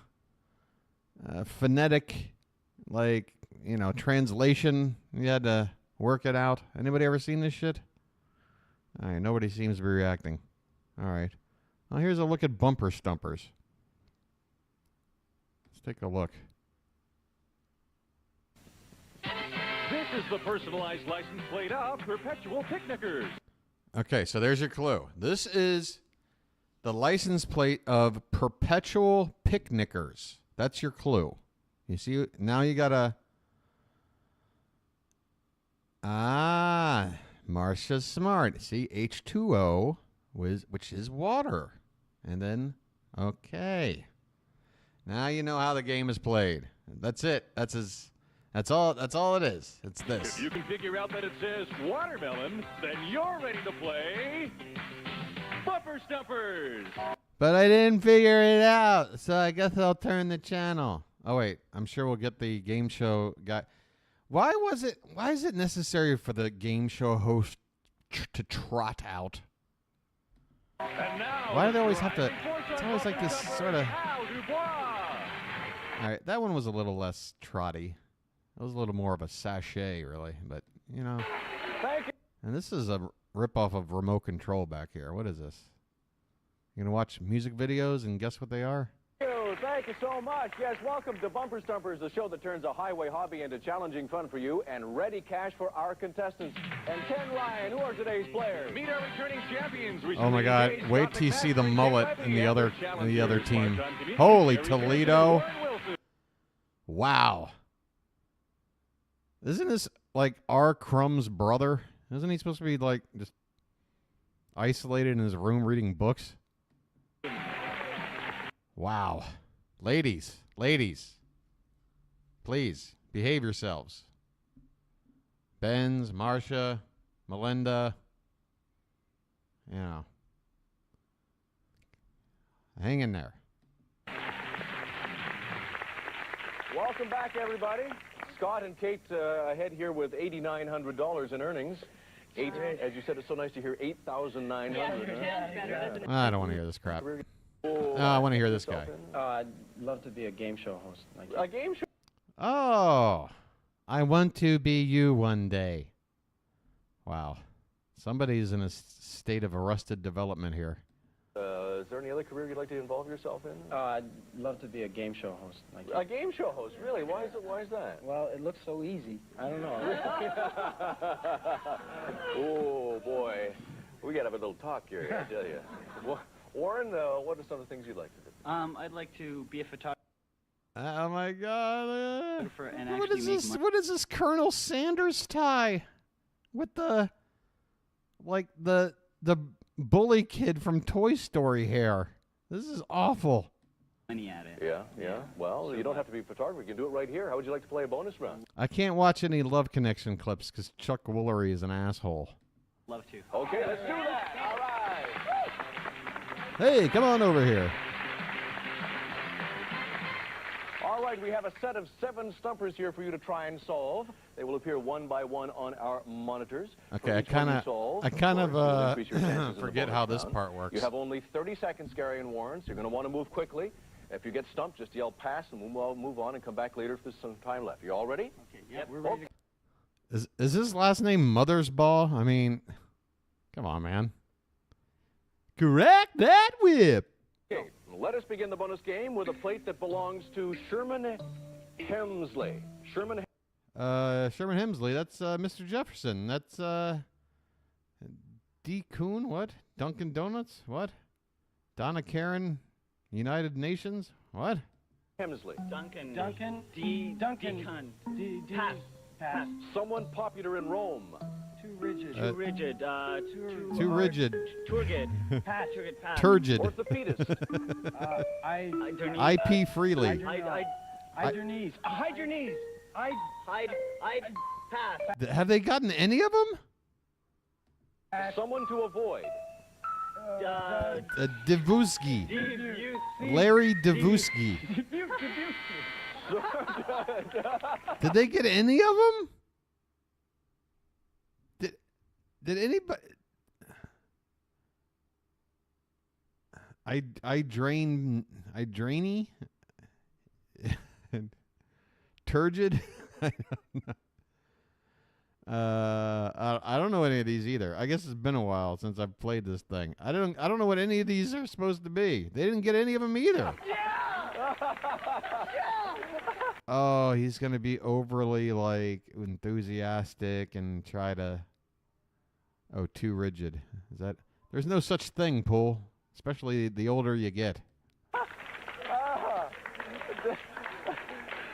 of phonetic, like, you know, translation. You had to work it out. Anybody ever seen this shit? All right, nobody seems to be reacting. All right. Well, here's a look at Bumper Stumpers. Let's take a look. This is the personalized license plate of Perpetual Picnickers. Okay, so there's your clue. This is the license plate of Perpetual Picnickers. That's your clue. You see, now you gotta... Ah, Marcia's smart. See, H2O, which is water. And then, okay. Now you know how the game is played. That's it. That's all it is. It's this. If you can figure out that it says watermelon, then you're ready to play Bumper Stumpers. But I didn't figure it out, so I guess I'll turn the channel. Oh wait, I'm sure we'll get the game show guy. Why is it necessary for the game show host to trot out? And now, why do they always have to? It's always like this sort of. All right, that one was a little less trotty. It was a little more of a sachet, really. But you know. Thank you. And this is a ripoff of Remote Control back here. What is this? You gonna watch music videos and guess what they are? Thank you so much. Yes, welcome to Bumper Stumpers, the show that turns a highway hobby into challenging fun for you and ready cash for our contestants. And Ken Ryan, who are today's players? Meet our returning champions. Oh my God! Wait till you see the mullet in the other team. Holy Toledo! Wow. Isn't this like R. Crumb's brother? Isn't he supposed to be like just isolated in his room reading books? Wow. Ladies, please behave yourselves. Benz, Marcia, Melinda. Hang in there. Welcome back, everybody. Scott and Kate ahead here with $8,900 in earnings. As you said, it's so nice to hear 8,900. I don't want to hear this crap. I want to hear this guy. I'd love to be a game show host. A game show? Oh, I want to be you one day. Wow. Somebody's in a state of arrested development here. Is there any other career you'd like to involve yourself in? I'd love to be a game show host. A game show host, really? Why is that? Well, it looks so easy. I don't know. Oh, boy. We got to have a little talk here, I tell you. Warren, what are some of the things you'd like to do? I'd like to be a photographer. Oh, my God. And What actually is make this? money. What is this Colonel Sanders tie? With the bully kid from Toy Story hair. This is awful. Money at it. Yeah. Well, you don't have to be a photographer. You can do it right here. How would you like to play a bonus round? I can't watch any Love Connection clips because Chuck Woolery is an asshole. Love to. Okay, let's do that. All right. Hey, come on over here. All right, we have a set of 7 stumpers here for you to try and solve. They will appear one by one on our monitors. Okay, For I each one you kind solve, of course, you'll increase your chances in the forget bonus how this round. part works. You have only 30 seconds, Gary and Warren, so you're going to want to move quickly. If you get stumped, just yell pass, and we'll move on and come back later if there's some time left. You all ready? Okay, yeah, we're ready to Is his last name Mothersbaugh? I mean, come on, man. Correct that whip. Okay, let us begin the bonus game with a plate that belongs to Sherman Hemsley. Sherman Hemsley. That's Mr. Jefferson. That's D. Coon. What? Dunkin' Donuts. What? Donna Karen. United Nations. What? Hemsley. Duncan. Pass. Someone popular in Rome. Too rigid. Too rigid. Too rigid. Turgid. Pass. Turgid. Orthopedist. IP freely. Hide your knees. Hide your knees. Hide. Pass. Have they gotten any of them? Someone to avoid. Divusky. Larry Divusky. Did they get any of them? Did anybody? I drainy. Turgid. I don't know any of these either. I guess it's been a while since I've played this thing. I don't know what any of these are supposed to be. They didn't get any of them either. Oh, he's gonna be overly like enthusiastic and try to. Oh, too rigid. Is that? There's no such thing, Pool. Especially the older you get.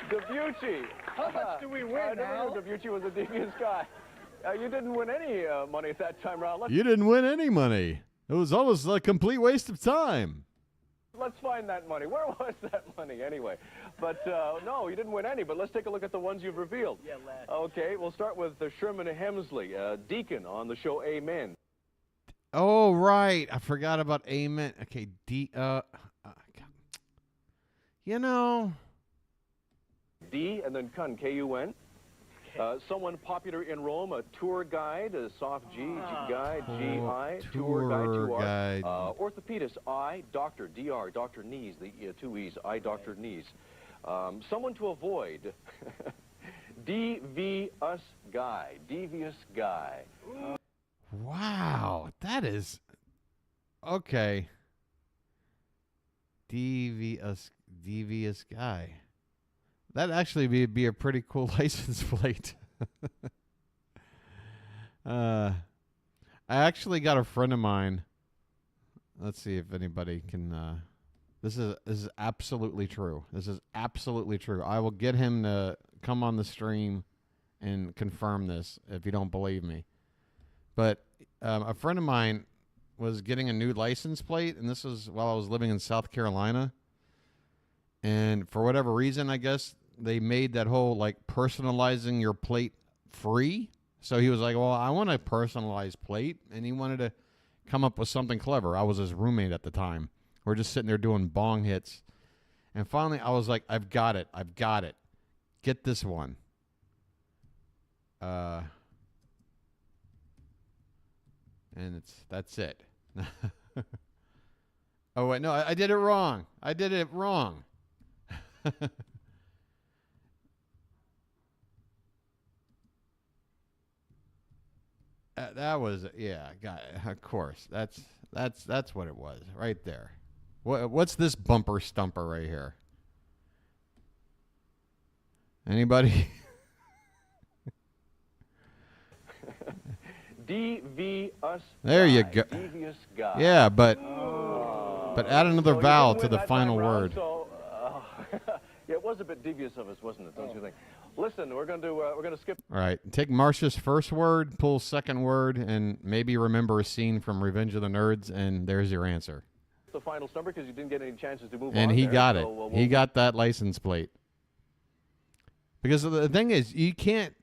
Debucci. How much do we win I never now? knew Debucci was a devious guy. You didn't win any money at that time round. You didn't win any money. It was almost a complete waste of time. Let's find that money. Where was that money anyway? But no, you didn't win any. But let's take a look at the ones you've revealed. Yeah, lad. Okay, we'll start with Sherman Hemsley, Deacon on the show Amen. Oh, right. I forgot about Amen. Okay, you know. D and then Kun, K-U-N. Someone popular in Rome, a tour guide, a soft G, guide, G-I, tour guide, 2R. Guide. Orthopedist, I, doctor, D-R, Dr. Knees, the 2 E's, I, Dr. Knees. Someone to avoid, devious guy, devious guy. Wow, that is okay. Devious guy. That'd actually be a pretty cool license plate. I actually got a friend of mine. Let's see if anybody can. This is absolutely true. This is absolutely true. I will get him to come on the stream and confirm this if you don't believe me. But a friend of mine was getting a new license plate, and this was while I was living in South Carolina. And for whatever reason, I guess they made that whole like personalizing your plate free. So he was like, well, I want a personalized plate. And he wanted to come up with something clever. I was his roommate at the time. We're just sitting there doing bong hits. And finally, I was like, I've got it. I've got it. Get this one. And that's it. Oh, wait, no, I did it wrong. I did it wrong. That was, yeah, got it. Of course. That's what it was right there. What's this bumper stumper right here? Anybody? Devious. There you go. Devious guy. Yeah, but add another So vowel you to didn't the win that final time round, word. So, yeah, it was a bit devious of us, wasn't it? Don't you think? Listen, we're going to skip. All right, take Marcia's first word, pull second word, and maybe remember a scene from Revenge of the Nerds, and there's your answer. The final number because you didn't get any chances to move on. And he there, got so, it. He got that license plate. Because the thing is, you can't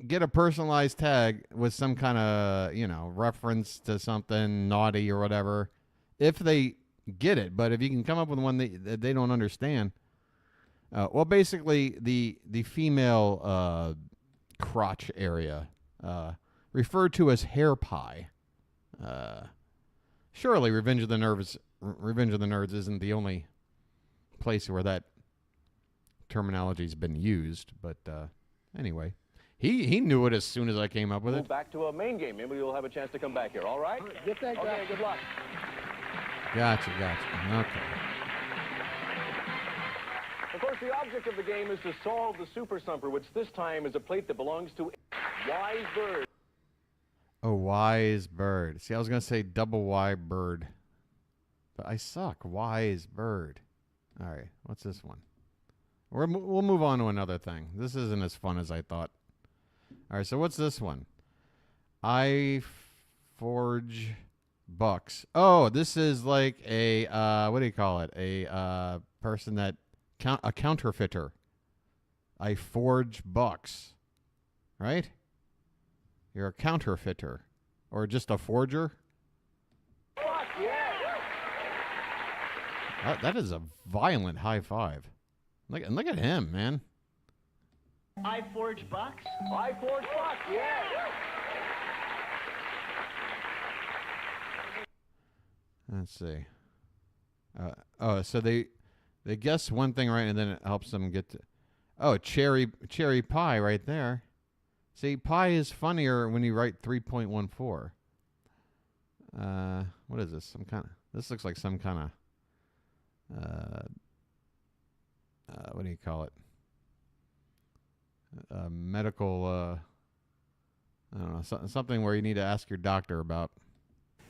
get a personalized tag with some kind of, reference to something naughty or whatever if they get it. But if you can come up with one that they don't understand, well, basically the female crotch area referred to as hair pie. Surely Revenge of the Nerds isn't the only place where that terminology's been used, but anyway, he knew it as soon as I came up with move it. back to a main game. Maybe you'll have a chance to come back here. All right? Get that guy. Okay, good luck. Gotcha. Okay. Of course, the object of the game is to solve the Super Stumper, which this time is a plate that belongs to a wise bird. A wise bird. See, I was going to say double Y bird, but I suck. Wise bird. All right, what's this one? We'll move on to another thing. This isn't as fun as I thought. All right, so what's this one? I forge bucks. Oh, this is like a, what do you call it? A person that, a counterfeiter. I forge bucks, right? You're a counterfeiter or just a forger? Fuck yeah! That is a violent high five. Look at him, man. I forge bucks. I forge bucks, yeah! Let's see. So they guess one thing right, and then it helps them get to. Oh, cherry pie right there. See, pie is funnier when you write 3.14. What is this? This looks like some kind of. What do you call it? Medical. I don't know, something where you need to ask your doctor about.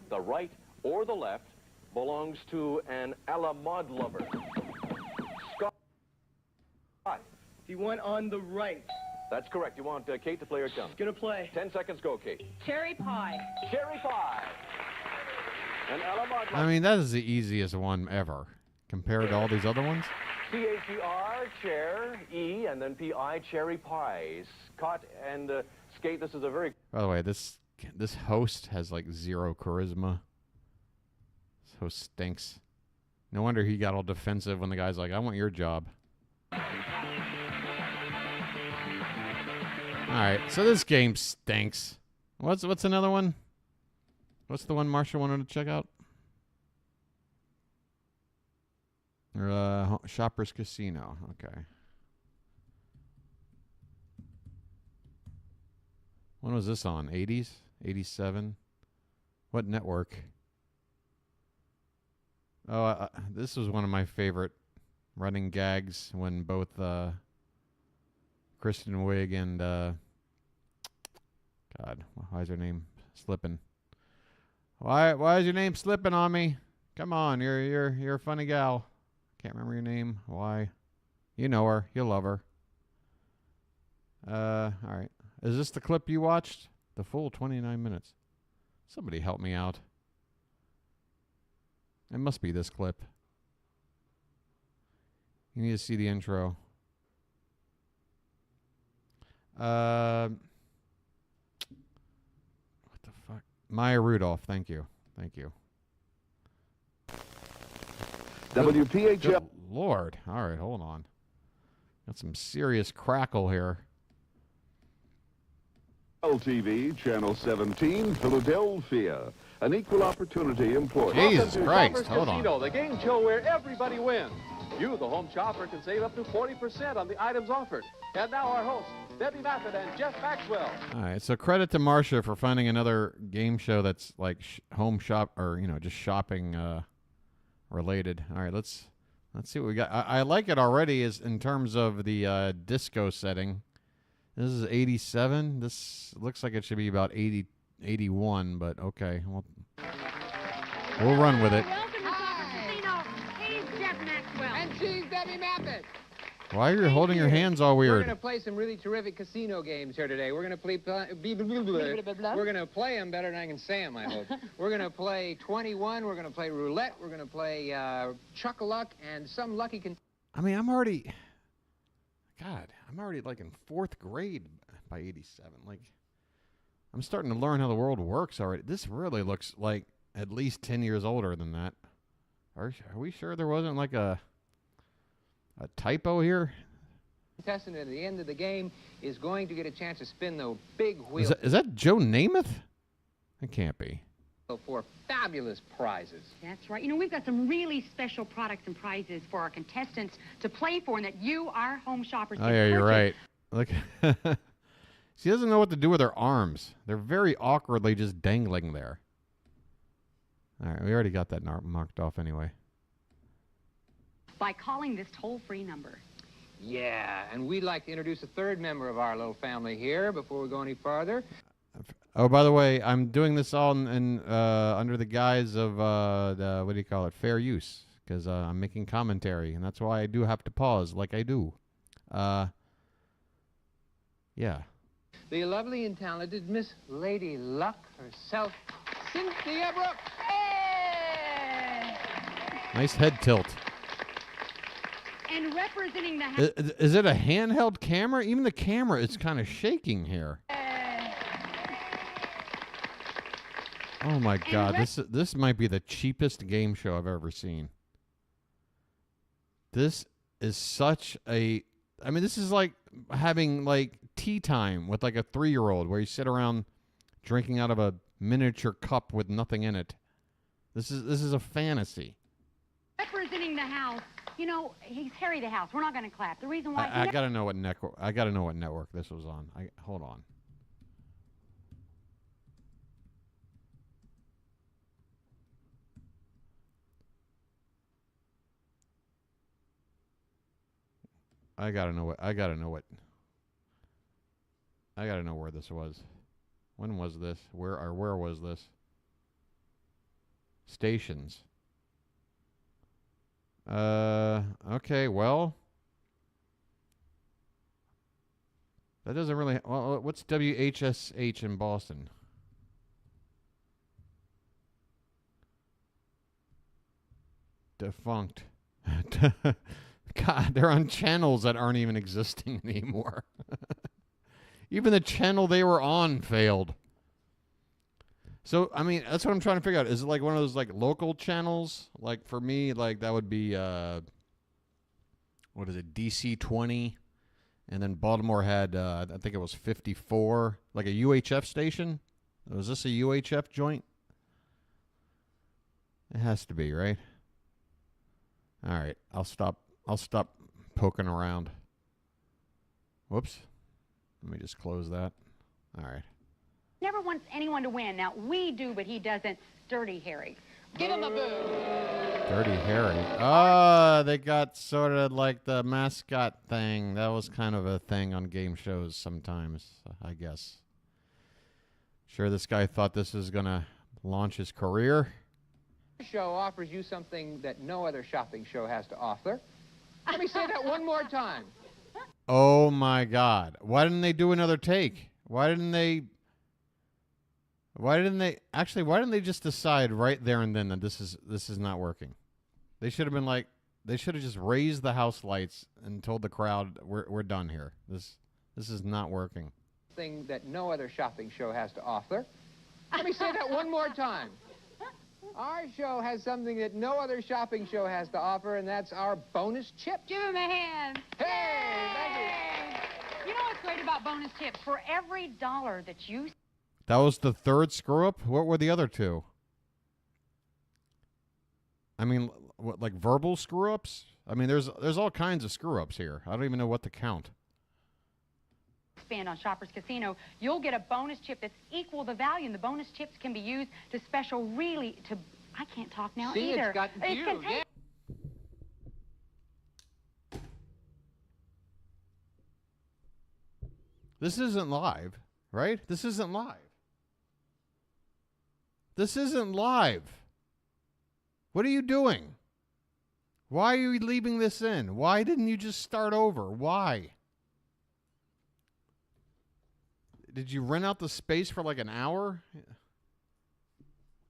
The right or the left belongs to an a la mode lover. Scott. The one on the right. That's correct. You want Kate to play or John? Gonna play. 10 seconds, go, Kate. Cherry pie. Cherry pie. An a la mode lover. I mean, that is the easiest one ever compared to all these other ones. C-H-E-R, chair, E, and then P-I, cherry pie. Scott and Skate, this is a very... By the way, this host has like zero charisma. This host stinks. No wonder he got all defensive when the guy's like, I want your job. All right, so this game stinks. What's another one? What's the one Marsha wanted to check out? Or Shoppers Casino. Okay. When was this on? 80s? 87? What network? Oh, this was one of my favorite running gags when both Kristen Wiig and God, why is her name slipping? Why is your name slipping on me? Come on, you're a funny gal. Can't remember your name. Why? You know her. You love her. All right. Is this the clip you watched? The full 29 minutes. Somebody help me out. It must be this clip. You need to see the intro. Maya Rudolph, thank you. Thank you. WPHL. Good Lord. All right, hold on. Got some serious crackle here. TV, Channel 17, Philadelphia. An equal opportunity employer. Jesus Christ, Shoppers hold on. Casino, the game show where everybody wins. You, the home shopper, can save up to 40% on the items offered. And now our hosts, Debbie Maffett and Jeff Maxwell. All right, so credit to Marcia for finding another game show that's like home shop or just shopping related. All right, let's see what we got. I like it already is in terms of the disco setting. This is 87. This looks like it should be about 80, 81, but okay. We'll run with it. Welcome to Shopper Casino. He's Jeff Maxwell. And she's Debbie Maffett. Why are you holding your hands all We're weird? going to play some really terrific casino games here today. We're going to play we're going to play them better than I can say them, I hope. We're going to play 21. We're going to play roulette. We're going to play chuck-a-luck and some lucky I mean, I'm already like in 4th grade by 87. Like, I'm starting to learn how the world works already. This really looks like at least 10 years older than that. Are we sure there wasn't like a typo here? contestant at the end of the game is going to get a chance to spin the big wheel. Is that Joe Namath? It can't be. For fabulous prizes. That's right. You know, we've got some really special products and prizes for our contestants to play for and that you, our home shoppers, Oh, can yeah, you're purchase. right. Look. She doesn't know what to do with her arms. They're very awkwardly just dangling there. All right, we already got that marked off anyway. By calling this toll-free number. Yeah, and we'd like to introduce a third member of our little family here before we go any farther. Oh, by the way, I'm doing this all in under the guise of what do you call it? Fair use, because I'm making commentary, and that's why I do have to pause, like I do. Yeah. The lovely and talented Miss Lady Luck herself, Cynthia Brooks. Nice head tilt. And representing the house. Is it a handheld camera? Even the camera is kind of shaking here. Oh my God, this might be the cheapest game show I've ever seen. This is such a, I mean, this is like having like tea time with like a 3-year-old where you sit around drinking out of a miniature cup with nothing in it. This is a fantasy. Representing the house. You know, he's Harry the House. We're not going to clap. The reason why... I gotta know what network this was on. Hold on. I gotta know where this was. When was this? Where was this? Stations. Okay, well. That doesn't really, well, what's WHSH in Boston? Defunct. God, they're on channels that aren't even existing anymore. Even the channel they were on failed. So, I mean, that's what I'm trying to figure out. Is it like one of those like local channels? Like for me, like that would be, what is it, DC 20? And then Baltimore had, I think it was 54, like a UHF station. Was this a UHF joint? It has to be, right? All right, I'll stop poking around. Whoops. Let me just close that. All right. Never wants anyone to win. Now, we do, but he doesn't. Dirty Harry. Give him a boo. Dirty Harry. Oh, they got sort of like the mascot thing. That was kind of a thing on game shows sometimes, I guess. Sure, this guy thought this was going to launch his career. This show offers you something that no other shopping show has to offer. Let me say that one more time. Oh, my God. Why didn't they do another take? Why didn't they just decide right there and then that this is not working? They should have been like, they should have just raised the house lights and told the crowd, we're done here. This is not working. Thing that no other shopping show has to offer. Let me say that one more time. Our show has something that no other shopping show has to offer, and that's our bonus chips. Give him a hand. Hey, thank You know what's great about bonus tips? For every dollar that you... That was the third screw-up? What were the other two? I mean, what, like verbal screw-ups? I mean, there's all kinds of screw-ups here. I don't even know what to count. Spend on Shoppers Casino, you'll get a bonus chip that's equal the value, and the bonus chips can be used to special I can't talk now See, either. it's gotten to you, yeah. This isn't live, right? This isn't live. This isn't live. What are you doing? Why are you leaving this in? Why didn't you just start over? Why? Did you rent out the space for like an hour?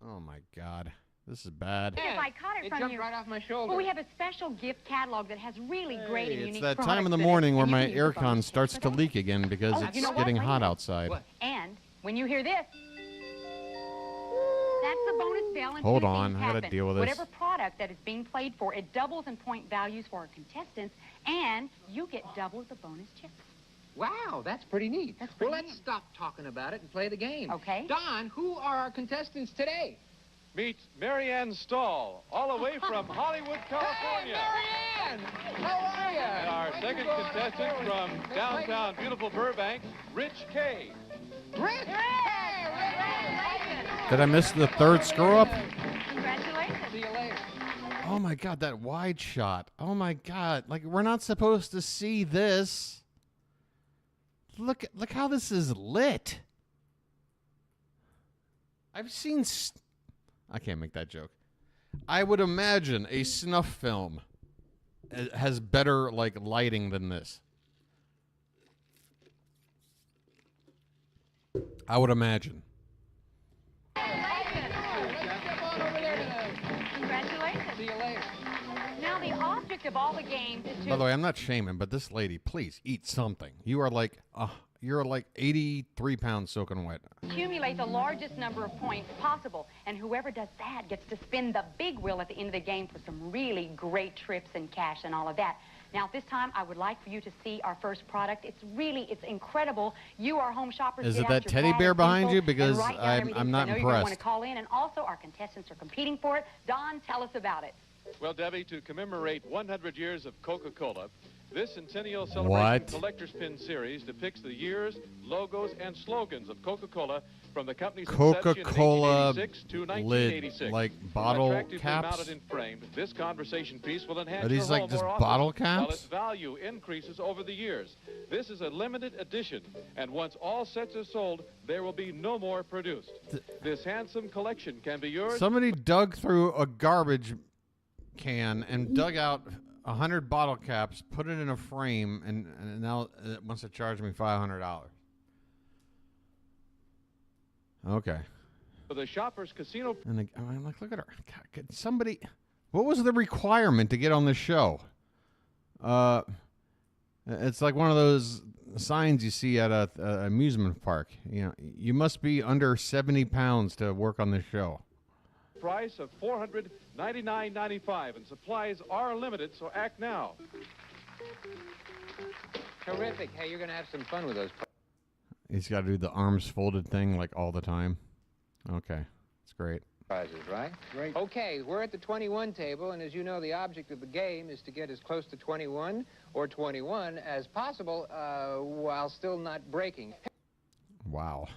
Oh my God. This is bad. If I caught it from jumped you, right off my shoulder. well, we have a special gift catalog that has really great and It's unique that products time in the in it, morning where and you my can use the aircon bonus starts chips to for leak again because Oh, it's you know what? getting Wait a hot minute. outside. that. And when you hear this, that's the bonus bell, and Hold two on, things I gotta happen. deal with this. Whatever product that is being played for, it doubles in point values for our contestants, and you get double the bonus chips. Wow, that's pretty neat. pretty Let's stop talking about it and play the game. Okay. Don, who are our contestants today? Meet Marianne Stahl, all the way from Hollywood, California. Hey, Marianne! How are you? And our second contestant from downtown beautiful Burbank, Rich K. Rick! Did I miss the third screw-up? Congratulations. See you later. Oh my God, that wide shot. Oh my God. Like, we're not supposed to see this. Look how this is lit. I've seen... I can't make that joke. I would imagine a snuff film has better, like, lighting than this. I would imagine. Congratulations. See you later. Now, the object of all the games is to... By the way, I'm not shaming, but this lady, please eat something. You are like, you're like 83 pounds soaking wet. accumulate the largest number of points possible, and whoever does that gets to spin the big wheel at the end of the game for some really great trips and cash and all of that. Now, at this time, I would like for you to see our first product. It's incredible. You are home shoppers. Is Get it out that your teddy bag bear of behind info you? and Because write down I'm everything, not I know you're going to want impressed. to call in, and also our contestants are competing for it. Don, tell us about it. Well, Debbie, to commemorate 100 years of Coca-Cola, this Centennial Celebration What? Collector's Pin Series depicts the years, logos, and slogans of Coca-Cola from the company's Coca-Cola inception in 1886 to lid, 1986. like bottle Attractively caps? mounted and framed, this conversation piece will enhance Are these your like home just more often, bottle while caps? its value increases over the years. This is a limited edition, and once all sets are sold, there will be no more produced. This handsome collection can be yours. Somebody dug through a garbage can and dug out 100 bottle caps, put it in a frame, and now it wants to charge me $500. Okay. For the Shoppers Casino. And I'm like, look at her. God, could somebody, what was the requirement to get on this show? It's like one of those signs you see at a amusement park. You know, you must be under 70 pounds to work on this show. Price of $499.95, and supplies are limited, so act now. Terrific. Hey, you're going to have some fun with those. He's got to do the arms folded thing like all the time. Okay, it's great. Prizes, right? Great. Okay, we're at the 21 table, and as you know, the object of the game is to get as close to 21 or 21 as possible while still not breaking. Wow.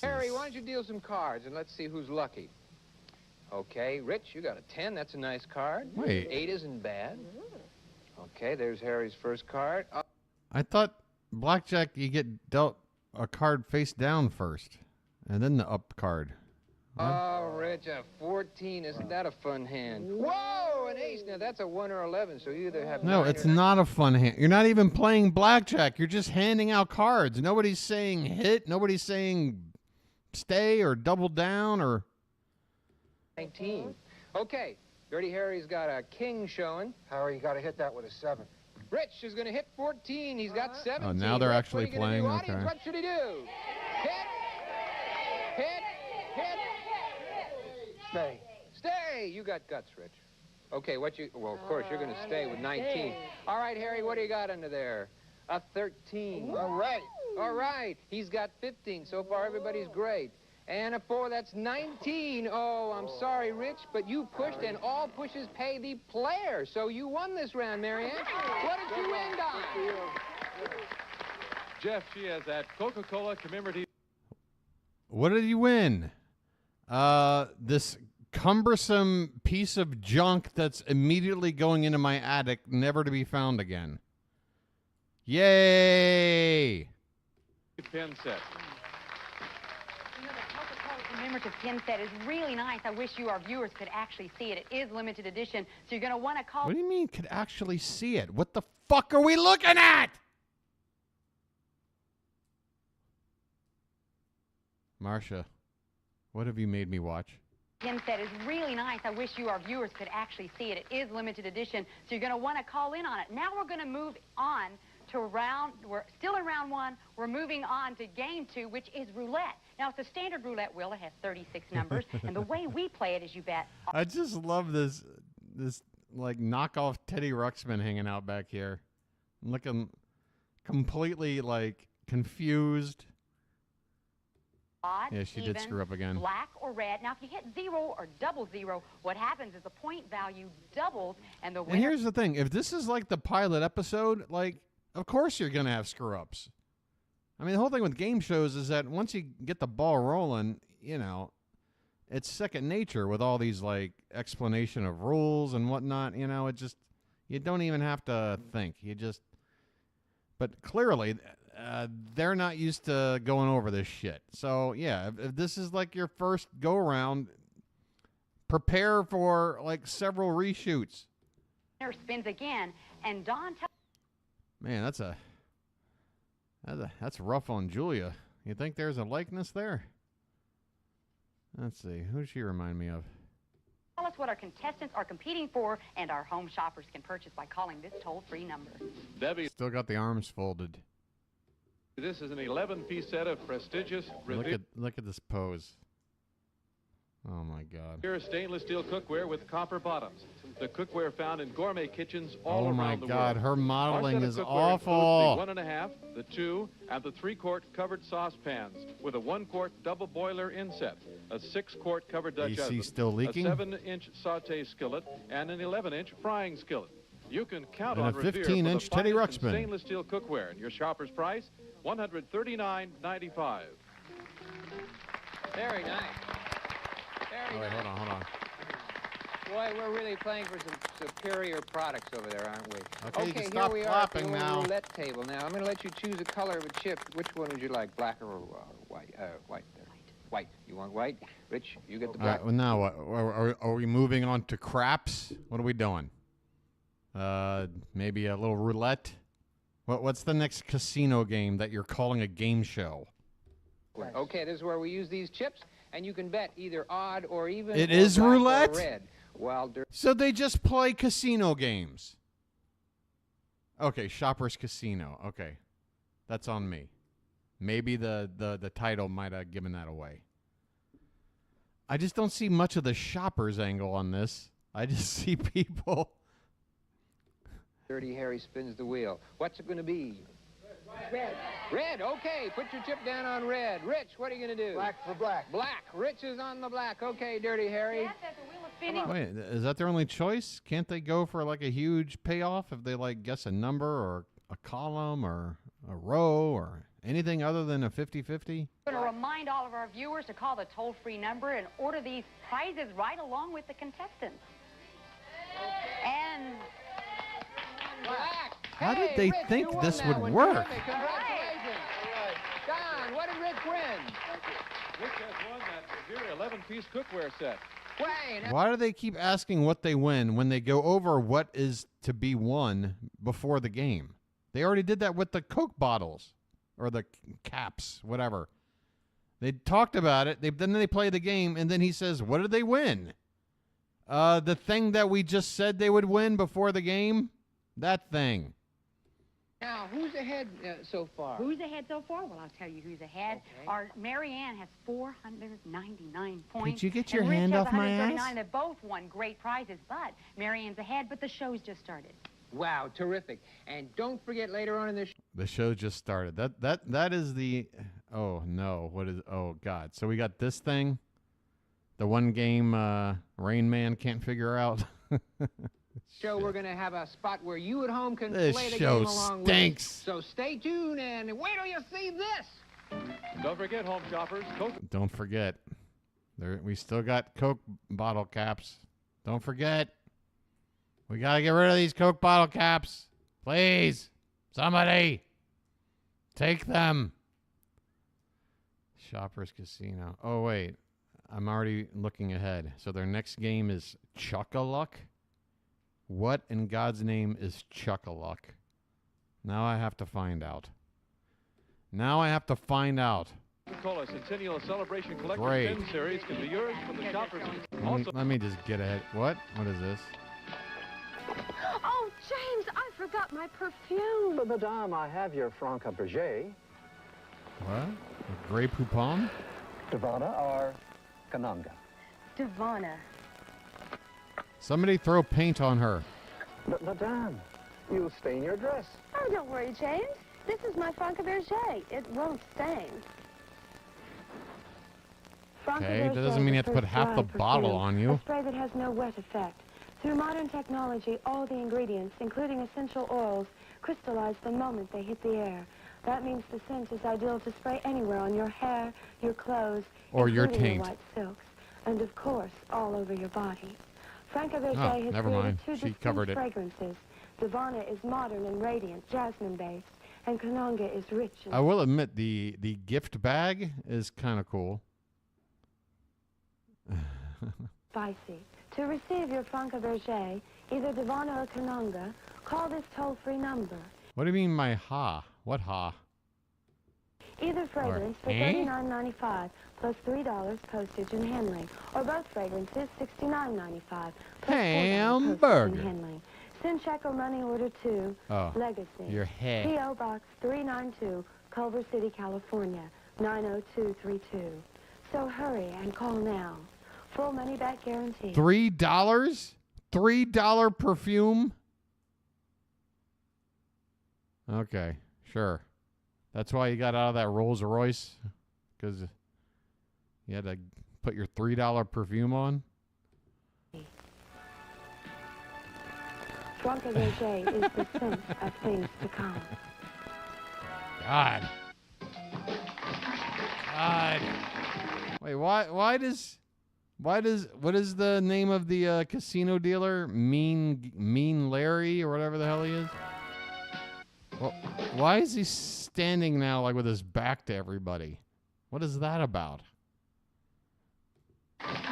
Harry, why don't you deal some cards, and let's see who's lucky. Okay, Rich, you got a 10. That's a nice card. Wait. 8 isn't bad. Okay, there's Harry's first card. I thought blackjack you get dealt a card face down first, and then the up card. Oh, Rich, a 14. Isn't that a fun hand? Whoa, an ace. Now, that's a 1 or 11, so you either have No, 9 it's or not a fun hand. You're not even playing blackjack. You're just handing out cards. Nobody's saying hit. Nobody's saying stay or double down or... 19. Okay, Dirty Harry's got a king showing. Harry, you got to hit that with a 7. Rich is going to hit 14. He's got 17. Oh, now they're Rich, actually what are you gonna playing? do? Audience, Okay. what should he do? Hit, hit, Stay. Stay! You got guts, Rich. Okay, well, of course, you're going to stay with 19. All right, Harry, what do you got under there? A 13. All right. All right. He's got 15. So far, everybody's great. And a 4, that's 19. Oh, I'm sorry, Rich, but you pushed, and all pushes pay the player. So you won this round, Marianne. What did you win, Don? Jeff, she has that Coca-Cola commemorative. What did you win? This cumbersome piece of junk that's immediately going into my attic, never to be found again. Yay! Pen set. You know, the Coca-Cola commemorative pin set is really nice. I wish you, our viewers, could actually see it. It is limited edition, so you're going to want to call... What do you mean could actually see it? What the fuck are we looking at? Marcia, what have you made me watch? Pin set is really nice. I wish you, our viewers, could actually see it. It is limited edition, so you're going to want to call in on it. Now we're going to move on to we're still in round 1. We're moving on to game 2, which is roulette. Now, it's a standard roulette wheel. It has 36 numbers, and the way we play it is you bet. I just love this like knockoff Teddy Ruxpin hanging out back here, looking completely like confused. Odd, yeah, she even, did screw up again. Black or red. Now, if you hit 0 or double 0, what happens is the point value doubles, and the winner... And here's the thing. If this is like the pilot episode, like, of course you're going to have screw-ups. I mean, the whole thing with game shows is that once you get the ball rolling, you know, it's second nature with all these, like, explanation of rules and whatnot. You know, it just... You don't even have to think. You just... But clearly... they're not used to going over this shit. So, yeah, if this is like your first go-around, prepare for, like, several reshoots. Winner spins again, and Don... Man, that's rough on Julia. You think there's a likeness there? Let's see. Who does she remind me of? Tell us what our contestants are competing for, and our home shoppers can purchase by calling this toll-free number. Debbie. Still got the arms folded. This is an 11-piece set of prestigious... Look at this pose. Oh, my God. Here is stainless steel cookware with copper bottoms. The cookware found in gourmet kitchens all around the world. Oh, my God. Her modeling is Our awful. set of cookware includes the 1.5, the 2, and the 3-quart covered saucepans with a 1-quart double boiler inset, a 6-quart covered Dutch AC oven, still leaking? a 7-inch saute skillet, and an 11-inch frying skillet. You can count And on a Revere 15-inch for the Teddy finest in Ruxpin. stainless steel cookware, and your shopper's price, $139.95. Very nice. Very Wait, nice. hold on. Boy, we're really playing for some superior products over there, aren't we? Okay, you can here stop we are at the clapping old now. roulette table. Now, I'm going to let you choose a color of a chip. Which one would you like, black or white? White. There. White. You want white? Rich, you get the All black. right, well, now what? Are we moving on to craps? What are we doing? Maybe a little roulette? What's the next casino game that you're calling a game show? Okay, this is where we use these chips, and you can bet either odd or even. It or is black or roulette? red. So they just play casino games. Okay, Shoppers Casino. Okay, that's on me. Maybe the title might have given that away. I just don't see much of the shoppers angle on this. I just see people. Dirty Harry spins the wheel. What's it going to be? Red. Red, okay. Put your chip down on red. Rich, what are you going to do? Black for black. Black. Rich is on the black. Okay, Dirty Harry. Wait, is that their only choice? Can't they go for like a huge payoff if they like guess a number or a column or a row or anything other than a 50-50? We're going to remind all of our viewers to call the toll-free number and order these prizes right along with the contestants. And... Black. How did they Rich, think you won this that would one. work? Terrific. Congratulations. Don, what did Rich win? Rich has won that Revere 11-piece cookware set. Wait. Why do they keep asking what they win when they go over what is to be won before the game? They already did that with the Coke bottles or the caps, whatever. They talked about it. Then they play the game, and then he says, what did they win? The thing that we just said they would win before the game? That thing. Now, who's ahead so far? Who's ahead so far? Well, I'll tell you who's ahead. Okay. Our Marianne has 499 points. Could you get your and Rich hand has off my 139. ass? They both won great prizes, but Marianne's ahead, but the show's just started. Wow, terrific. And don't forget later on in the The show just started. That is the. Oh no! What is? Oh God! So we got this thing. The one game Rain Man can't figure out. show, we're going to have a spot where you at home can This play the show game along stinks. with us. So stay tuned and wait till you see this. Don't forget, home shoppers, Coke. Don't forget. We still got Coke bottle caps. Don't forget. We got to get rid of these Coke bottle caps. Please. Somebody. Take them. Shoppers Casino. Oh, wait. I'm already looking ahead. So their next game is Chuck-a-Luck? What in God's name is Chuck-a-Luck? Now I have to find out. Coca-Cola Centennial Celebration Collector's Great. Pin Series can be yours from the shoppers. Let me just get ahead. What? What is this? Oh, James, I forgot my perfume. But, Madame, I have your Franca Berger. What? A Grey Poupon? Divana or Kananga? Divana. Somebody throw paint on her. But, Madame, you'll stain your dress. Oh, don't worry, James. This is my Franca Berger. It won't stain. Franca Okay, that Berger doesn't mean you is have to put half the dry bottle perfume, on you. A spray that has no wet effect. Through modern technology, all the ingredients, including essential oils, crystallize the moment they hit the air. That means the scent is ideal to spray anywhere on your hair, your clothes, Or your including taint. white silks, and of course, all over your body. Franca Berger Oh, has never created mind. two She distinct covered it. fragrances. Divana is modern and radiant, jasmine-based, and Kananga is rich and I will admit the gift bag is kind of cool. spicy. To receive your Franca Berger, either Divana or Kananga, call this toll-free number. What do you mean my ha? What ha? Either fragrance for eh? $39.95 plus $3 postage and handling, or both fragrances $69.95 plus $4 postage Hamburger. and handling. Send check or money order to Oh, Legacy, your head. P.O. Box 392, Culver City, California, 90232. So hurry and call now. Full money back guarantee. $3? $3 perfume? Okay, sure. That's why you got out of that Rolls Royce? Because you had to put your $3 perfume on? Franca Berger is the scent of things to come. God. Wait, what is the name of the casino dealer? Mean Larry or whatever the hell he is? Well, why is he standing now like with his back to everybody? What is that about?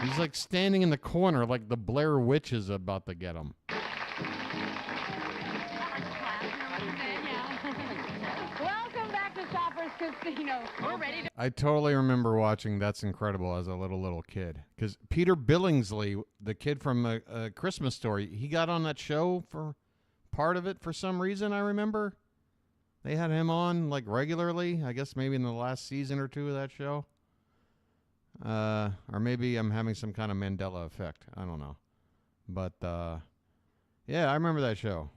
He's like standing in the corner like the Blair Witch is about to get him. Welcome back to Shoppers Casino. We're ready to... I totally remember watching That's Incredible as a little kid. Because Peter Billingsley, the kid from a Christmas Story, he got on that show for part of it for some reason, I remember. They had him on like regularly, I guess maybe in the last season or two of that show. Or maybe I'm having some kind of Mandela effect. I don't know. But, yeah, I remember that show.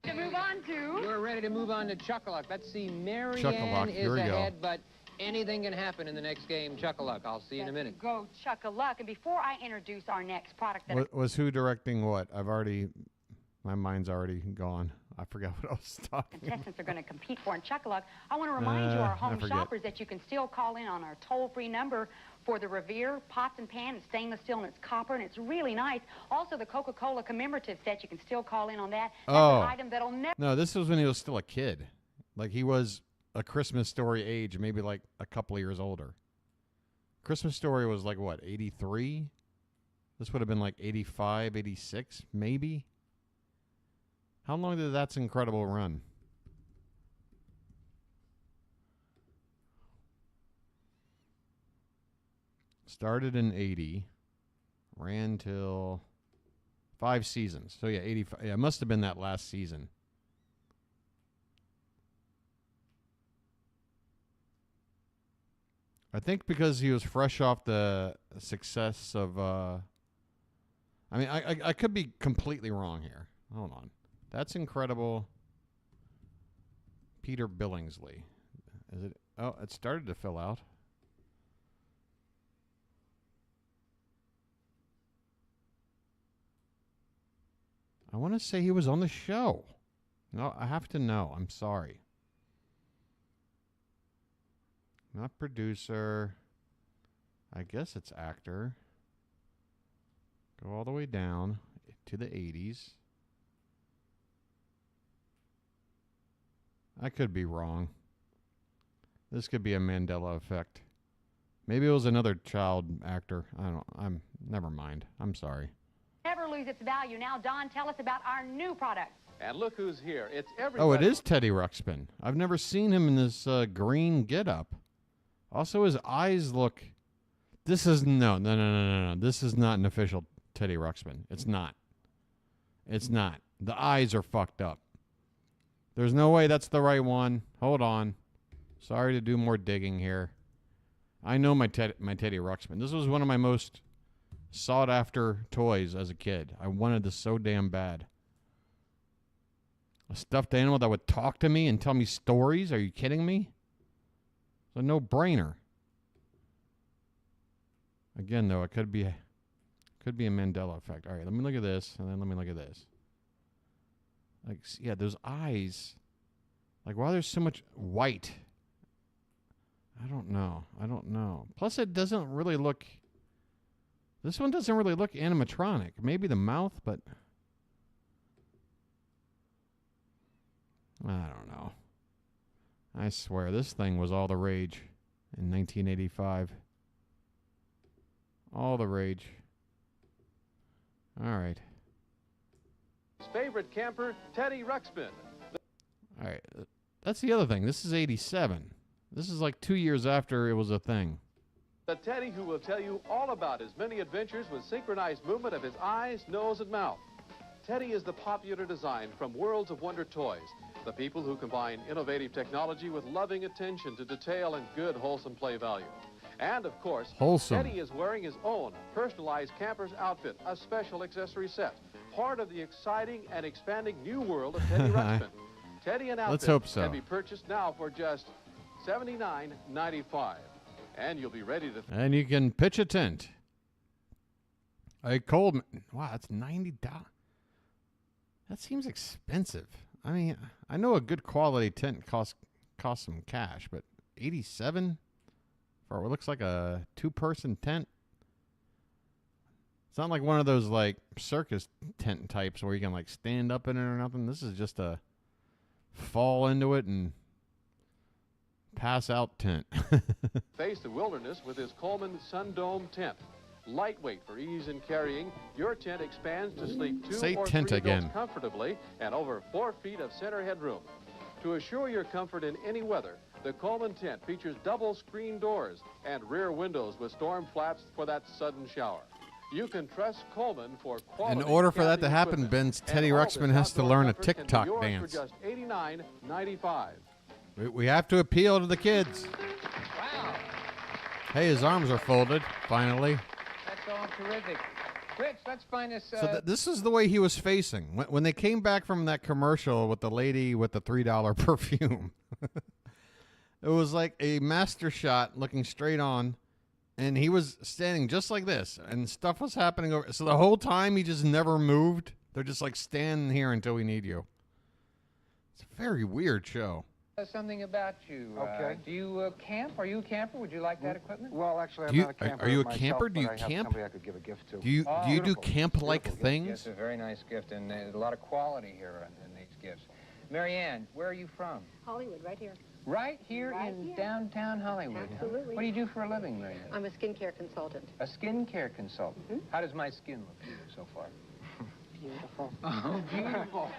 To move on to... We're ready to move on to Chuck-a-Luck. Let's see, Marianne Chuck-a-Luck, is here we go. ahead, but anything can happen in the next game, Chuck-a-Luck. I'll see you in a minute. Go Chuck-a-Luck. And before I introduce our next product that... Was who directing what? My mind's already gone. I forgot what I was talking about. contestants are going to compete for in Chuck-a-Luck. I want to remind you, our I home forget. shoppers, that you can still call in on our toll-free number for the Revere pots and pan. It's stainless steel and it's copper and it's really nice. Also, the Coca-Cola commemorative set, you can still call in on that. That's Oh. an item that'll never... No, this was when he was still a kid. Like he was a Christmas Story age, maybe like a couple of years older. Christmas Story was like what, 83? This would have been like 85, 86, maybe? How long did That's Incredible run? Started in 80, ran till 5 seasons. So yeah, 85. Yeah, it must have been that last season. I think because he was fresh off the success of, I mean, I could be completely wrong here. Hold on. That's incredible. Peter Billingsley. Is it? Oh, it started to fill out. I want to say he was on the show. No, I have to know. I'm sorry. Not producer. I guess it's actor. Go all the way down to the 80s. I could be wrong. This could be a Mandela effect. Maybe it was another child actor. Never mind. I'm sorry. Never lose its value. Now, Don, tell us about our new product. And look who's here. It's everybody. Oh, it is Teddy Ruxpin. I've never seen him in this green getup. Also, his eyes look... This is... No. This is not an official Teddy Ruxpin. It's not. It's not. The eyes are fucked up. There's no way that's the right one. Hold on. Sorry to do more digging here. I know my Teddy Ruxpin. This was one of my most sought-after toys as a kid. I wanted this so damn bad. A stuffed animal that would talk to me and tell me stories? Are you kidding me? It's a no-brainer. Again, though, it could be a Mandela effect. All right, let me look at this, and then let me look at this. Like, yeah, those eyes. Like, why there's so much white? I don't know. Plus, it doesn't really look... This one doesn't really look animatronic. Maybe the mouth, but... I don't know. I swear, this thing was all the rage in 1985. All the rage. All right. His favorite camper, Teddy Ruxpin. All right. That's the other thing. This is 87. This is like 2 years after it was a thing. The Teddy who will tell you all about his many adventures with synchronized movement of his eyes, nose, and mouth. Teddy is the popular design from Worlds of Wonder Toys. The people who combine innovative technology with loving attention to detail and good, wholesome play value. And, of course, wholesome. Teddy is wearing his own personalized camper's outfit, a special accessory set, part of the exciting and expanding new world of Teddy Ruxpin. Teddy and outfit Let's hope so. Can be purchased now for just $79.95. And you'll be ready to... And you can pitch a tent. A Coleman. Wow, that's $90. That seems expensive. I mean, I know a good quality tent costs some cash, but $87 for what looks like a two-person tent? It's not like one of those, like, circus tent types where you can, like, stand up in it or nothing. This is just a fall into it and pass out tent. Face the wilderness with his Coleman Sun Dome tent. Lightweight for ease in carrying, your tent expands to sleep two Say or tent three again. adults comfortably and over 4 feet of center headroom. To assure your comfort in any weather, the Coleman tent features double screen doors and rear windows with storm flaps for that sudden shower. You can trust Coleman for quality. In order for that to happen, equipment. Ben's Teddy And all Ruxpin this has to outdoor learn a comfort can be TikTok yours dance. For just $89.95. We have to appeal to the kids. Wow. Hey, his arms are folded, finally. That's all terrific. Rich, let's find us... So this is the way he was facing. When they came back from that commercial with the lady with the $3 perfume, it was like a master shot looking straight on, and he was standing just like this, and stuff was happening over. So the whole time he just never moved. They're just like, stand here until we need you. It's a very weird show. Something about you. Okay. Do you camp? Are you a camper? Would you like that equipment? Well, actually, I'm Do you- not a camper. are you a myself, camper? Do you but I have camp? somebody I could give a gift to. Do you do Beautiful. camp-like Beautiful gift. things? Yes, a very nice gift, and there's a lot of quality here in these gifts. Marianne, where are you from? Hollywood, right here. Right here Right in here. downtown Hollywood. huh? Absolutely. What do you do for a living, Marianne? I'm a skincare consultant. A skincare consultant. How does my skin look to you so far? Beautiful. Oh, beautiful.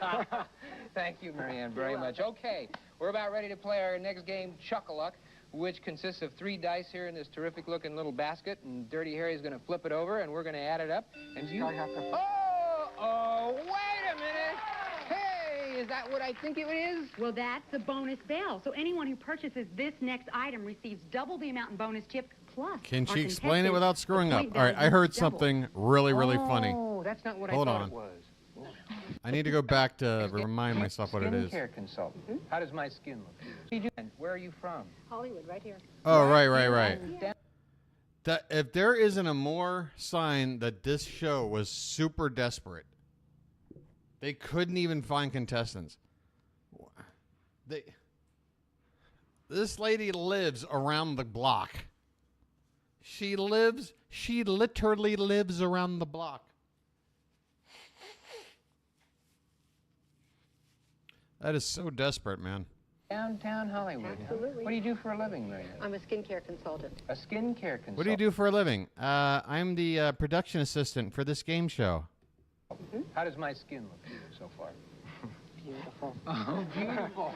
Thank you, Marianne, very much. Okay, we're about ready to play our next game, Chuck-a-Luck, which consists of 3 dice here in this terrific-looking little basket, and Dirty Harry's going to flip it over, and we're going to add it up. And you... Oh, wait a minute. Hey, is that what I think it is? Well, that's a bonus bell. So anyone who purchases this next item receives double the amount in bonus chips plus. Can our she explain it contestants, without the screwing up? point All right, I value heard double. something really, really funny. Oh, that's not what Hold I thought on. it was. I need to go back to remind myself what it is. Skincare consultant. How does my skin look? What do you do? And where are you from? Hollywood, right here. Oh, right. That if there isn't a more sign that this show was super desperate, they couldn't even find contestants. This lady lives around the block. She literally lives around the block. That is so desperate, man. Downtown Hollywood. Absolutely. What do you do for a living, Mary? I'm a skincare consultant. A skincare consultant. What do you do for a living? I'm the production assistant for this game show. How does my skin look to you so far? Beautiful. Oh, beautiful.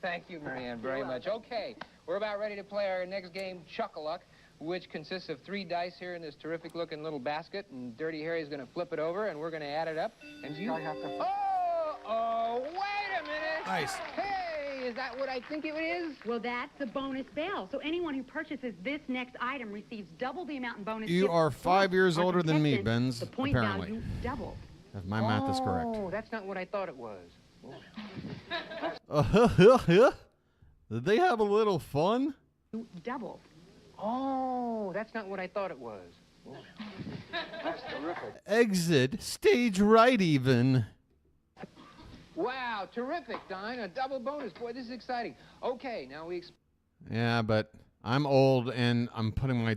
Thank you, Marianne, very much. Okay, we're about ready to play our next game, Chuck-a-Luck, which consists of 3 dice here in this terrific-looking little basket, and Dirty Harry's going to flip it over, and we're going to add it up. And you have to... Oh, wait a minute. Nice. Hey, is that what I think it is? Well, that's a bonus bell. So anyone who purchases this next item receives double the amount in bonus You chips are plus 5 years our older than me, contestants, Benz, the point apparently. value doubles. If my math is correct. Oh, that's not what I thought it was. Did they have a little fun? Doubles. Oh, that's not what I thought it was. That's terrific. Exit stage right even. Wow, terrific, Don. A double bonus. Boy, this is exciting. Okay, now we... Yeah, but I'm old and I'm putting my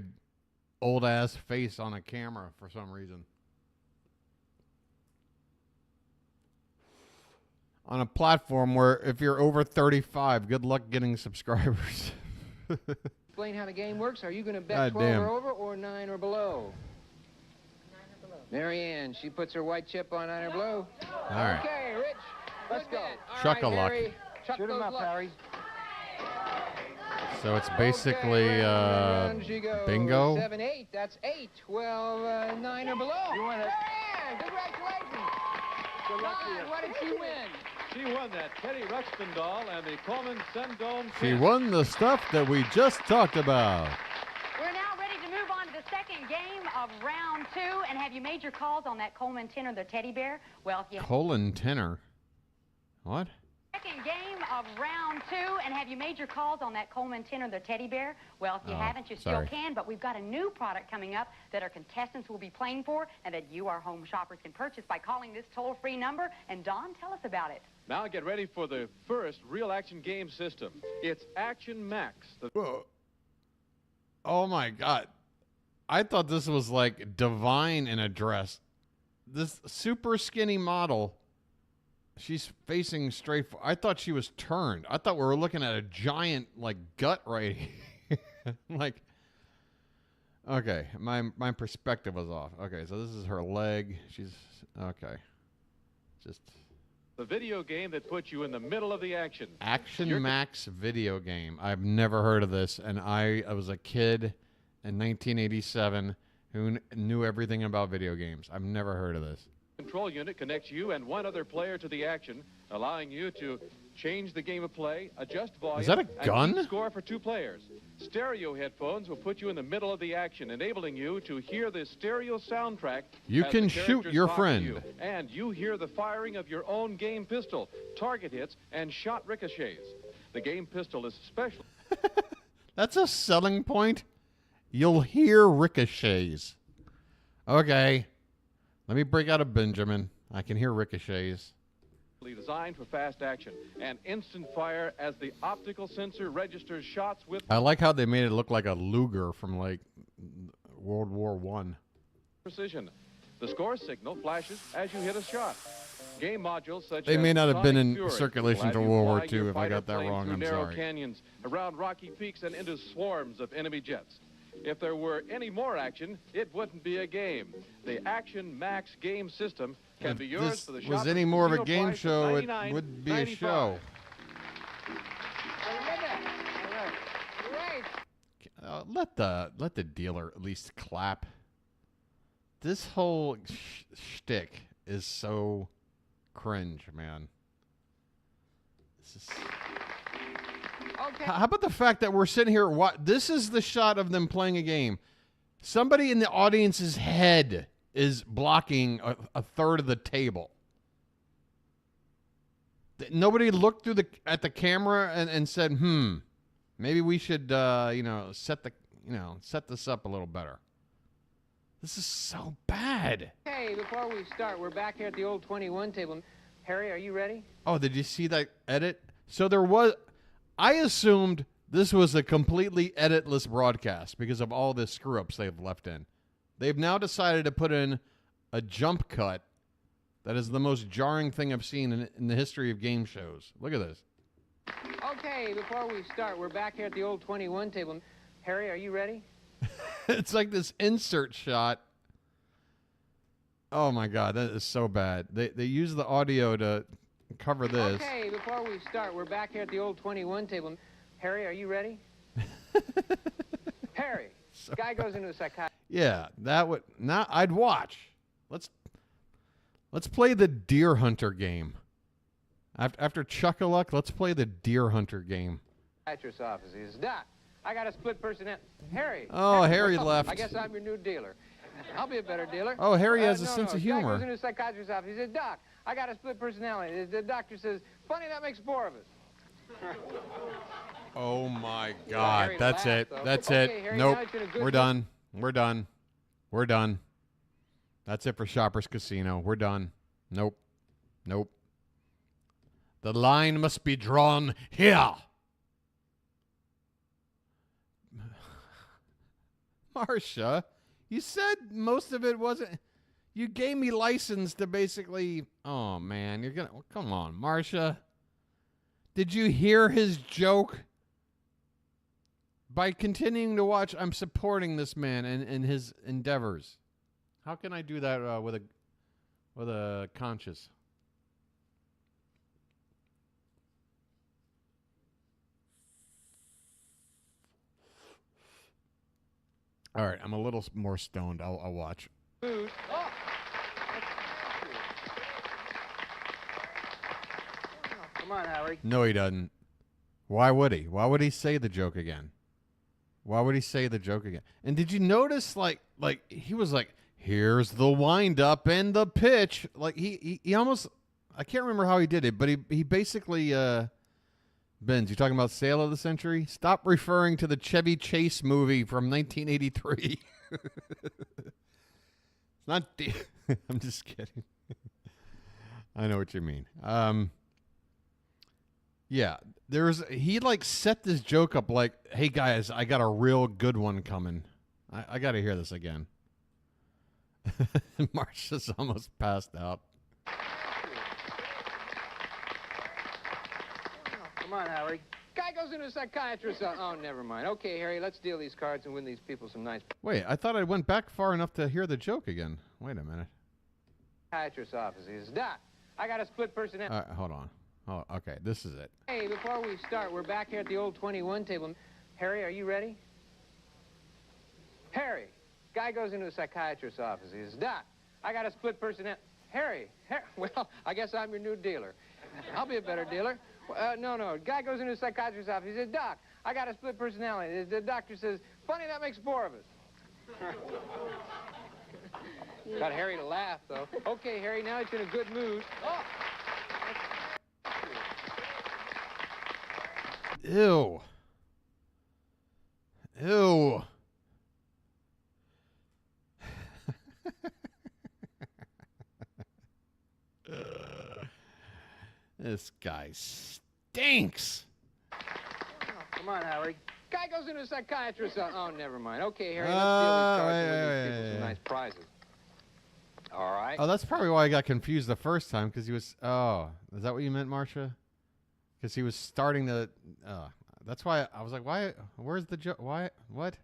old ass face on a camera for some reason. On a platform where if you're over 35, good luck getting subscribers. Explain how the game works. Are you going to bet God 12 damn. or over or 9 or below? 9 or below. Marianne, she puts her white chip on 9 or below. All right. Okay, Rich, let's go. Chuck-a-luck. Chuck those luck. Harry. So it's basically down she goes. bingo. 7, 8. That's 8. 12, 9 or below. You won it. Marianne, congratulations. Good luck to you. Don, what did she win? She won that Teddy Ruxpin doll and the Coleman Sendome She pin. won the stuff that we just talked about. We're now ready to move on to the second game of round 2. And have you made your calls on that Coleman tin or the teddy bear? Well, if you Colin Tenor. What? second game of round 2, and have you made your calls on that Coleman tin or the teddy bear? Well, if you haven't, you sorry. still can, but we've got a new product coming up that our contestants will be playing for and that you, our home shoppers, can purchase by calling this toll-free number. And Don, tell us about it. Now get ready for the first real action game system. It's Action Max. Oh my God. I thought this was like Divine in a dress. This super skinny model, she's facing straight. I thought she was turned. I thought we were looking at a giant like gut right here. Like, okay, my perspective was off. Okay, so this is her leg. She's okay. Just The video game that puts you in the middle of the action. Action Max video game. I've never heard of this, and I was a kid in 1987 who knew everything about video games. I've never heard of this. Control unit connects you and one other player to the action, allowing you to change the game of play, adjust volume, Is that a gun? and keep score for 2 players. Stereo headphones will put you in the middle of the action, enabling you to hear the stereo soundtrack. You as can the shoot characters your talk to friend. you. And you hear the firing of your own game pistol, target hits, and shot ricochets. The game pistol is special. That's a selling point. You'll hear ricochets. Okay. Let me break out a Benjamin. I can hear ricochets. Designed for fast action and instant fire as the optical sensor registers shots with I like how they made it look like a Luger from like World War I. precision. The score signal flashes as you hit a shot. Game modules such They as may not have been Sonic in Fury circulation will to have you World War fly II your if I got that fighter wrong. plane I'm through narrow sorry. canyons, around rocky peaks, and into swarms of enemy jets. If there were any more action, it wouldn't be a game. The Action Max game system can If be yours this for the was shop any more of a casino game price of show, it would be a $99.95. show. Let the dealer at least clap. This whole shtick is so cringe, man. Okay. How about the fact that we're sitting here? This is the shot of them playing a game. Somebody in the audience's head is blocking a third of the table. Nobody looked at the camera and said, maybe we should set this up a little better. This is so bad. Okay, before we start, we're back here at the old 21 table. Harry, are you ready? Oh, did you see that edit? So I assumed this was a completely editless broadcast because of all the screw-ups they've left in. They've now decided to put in a jump cut that is the most jarring thing I've seen in the history of game shows. Look at this. Okay, before we start, we're back here at the old 21 table. Harry, are you ready? It's like this insert shot. Oh my God, that is so bad. They use the audio to cover this. Okay, before we start, we're back here at the old 21 table. Harry, are you ready? Harry, guy goes into a psychiatrist. Yeah, I'd watch. Let's play the Deer Hunter game. After Chuck-a-Luck, let's play the Deer Hunter game. Psychiatrist's office. He says, Doc, I got a split personality. Harry. Oh, Harry left. I guess I'm your new dealer. I'll be a better dealer. Oh, Harry has a sense of Guy humor. goes into a psychiatrist's office. He says, Doc, I got a split personality. The doctor says, funny, that makes 4 of us. Oh my God, Harry that's laughed, it. though. That's Okay, it. Harry, Nope. now it's in a good We're done. We're done. We're done. That's it for Shoppers Casino. We're done. Nope. Nope. The line must be drawn here. Marcia, you said most of it wasn't. You gave me license to basically. Oh man, you're gonna. Come on, Marcia. Did you hear his joke? By continuing to watch, I'm supporting this man and his endeavors. How can I do that with a conscience? All right, I'm a little more stoned. I'll watch. Food. Oh. Come on, Harry. No, he doesn't. Why would he? Why would he say the joke again? Why would he say the joke again? And did you notice, like he was like, here's the wind up and the pitch. Like he almost, I can't remember how he did it, but he basically, Benz, you talking about Sale of the Century? Stop referring to the Chevy Chase movie from 1983. It's not, I'm just kidding. I know what you mean. Yeah, he like set this joke up like, hey guys, I got a real good one coming. I got to hear this again. Marcia's almost passed out. Come on, Harry. Guy goes into a psychiatrist. Oh, never mind. Okay, Harry, let's deal these cards and win these people some nice. Wait, I thought I went back far enough to hear the joke again. Wait a minute. Psychiatrist's office. He says, Doc, I got a split personality. Hold on. Oh, okay, this is it. Hey, before we start, we're back here at the old 21 table. Harry, are you ready? Harry. Guy goes into a psychiatrist's office. He says, Doc, I got a split personality. Harry. Well, I guess I'm your new dealer. I'll be a better dealer. No. Guy goes into a psychiatrist's office. He says, Doc, I got a split personality. The doctor says, funny, that makes 4 of us. Got Harry to laugh, though. Okay, Harry, now he's in a good mood. Oh! Ew. Ew. This guy stinks. Come on, Harry. Guy goes into a psychiatrist. Oh, never mind. Okay, Harry, let's deal these cards and win these people some nice prizes. All right. Oh, that's probably why I got confused the first time, because he was... Oh, is that what you meant, Marcia? Because he was starting the... that's why I was like, why? Where's the joke? Why? What?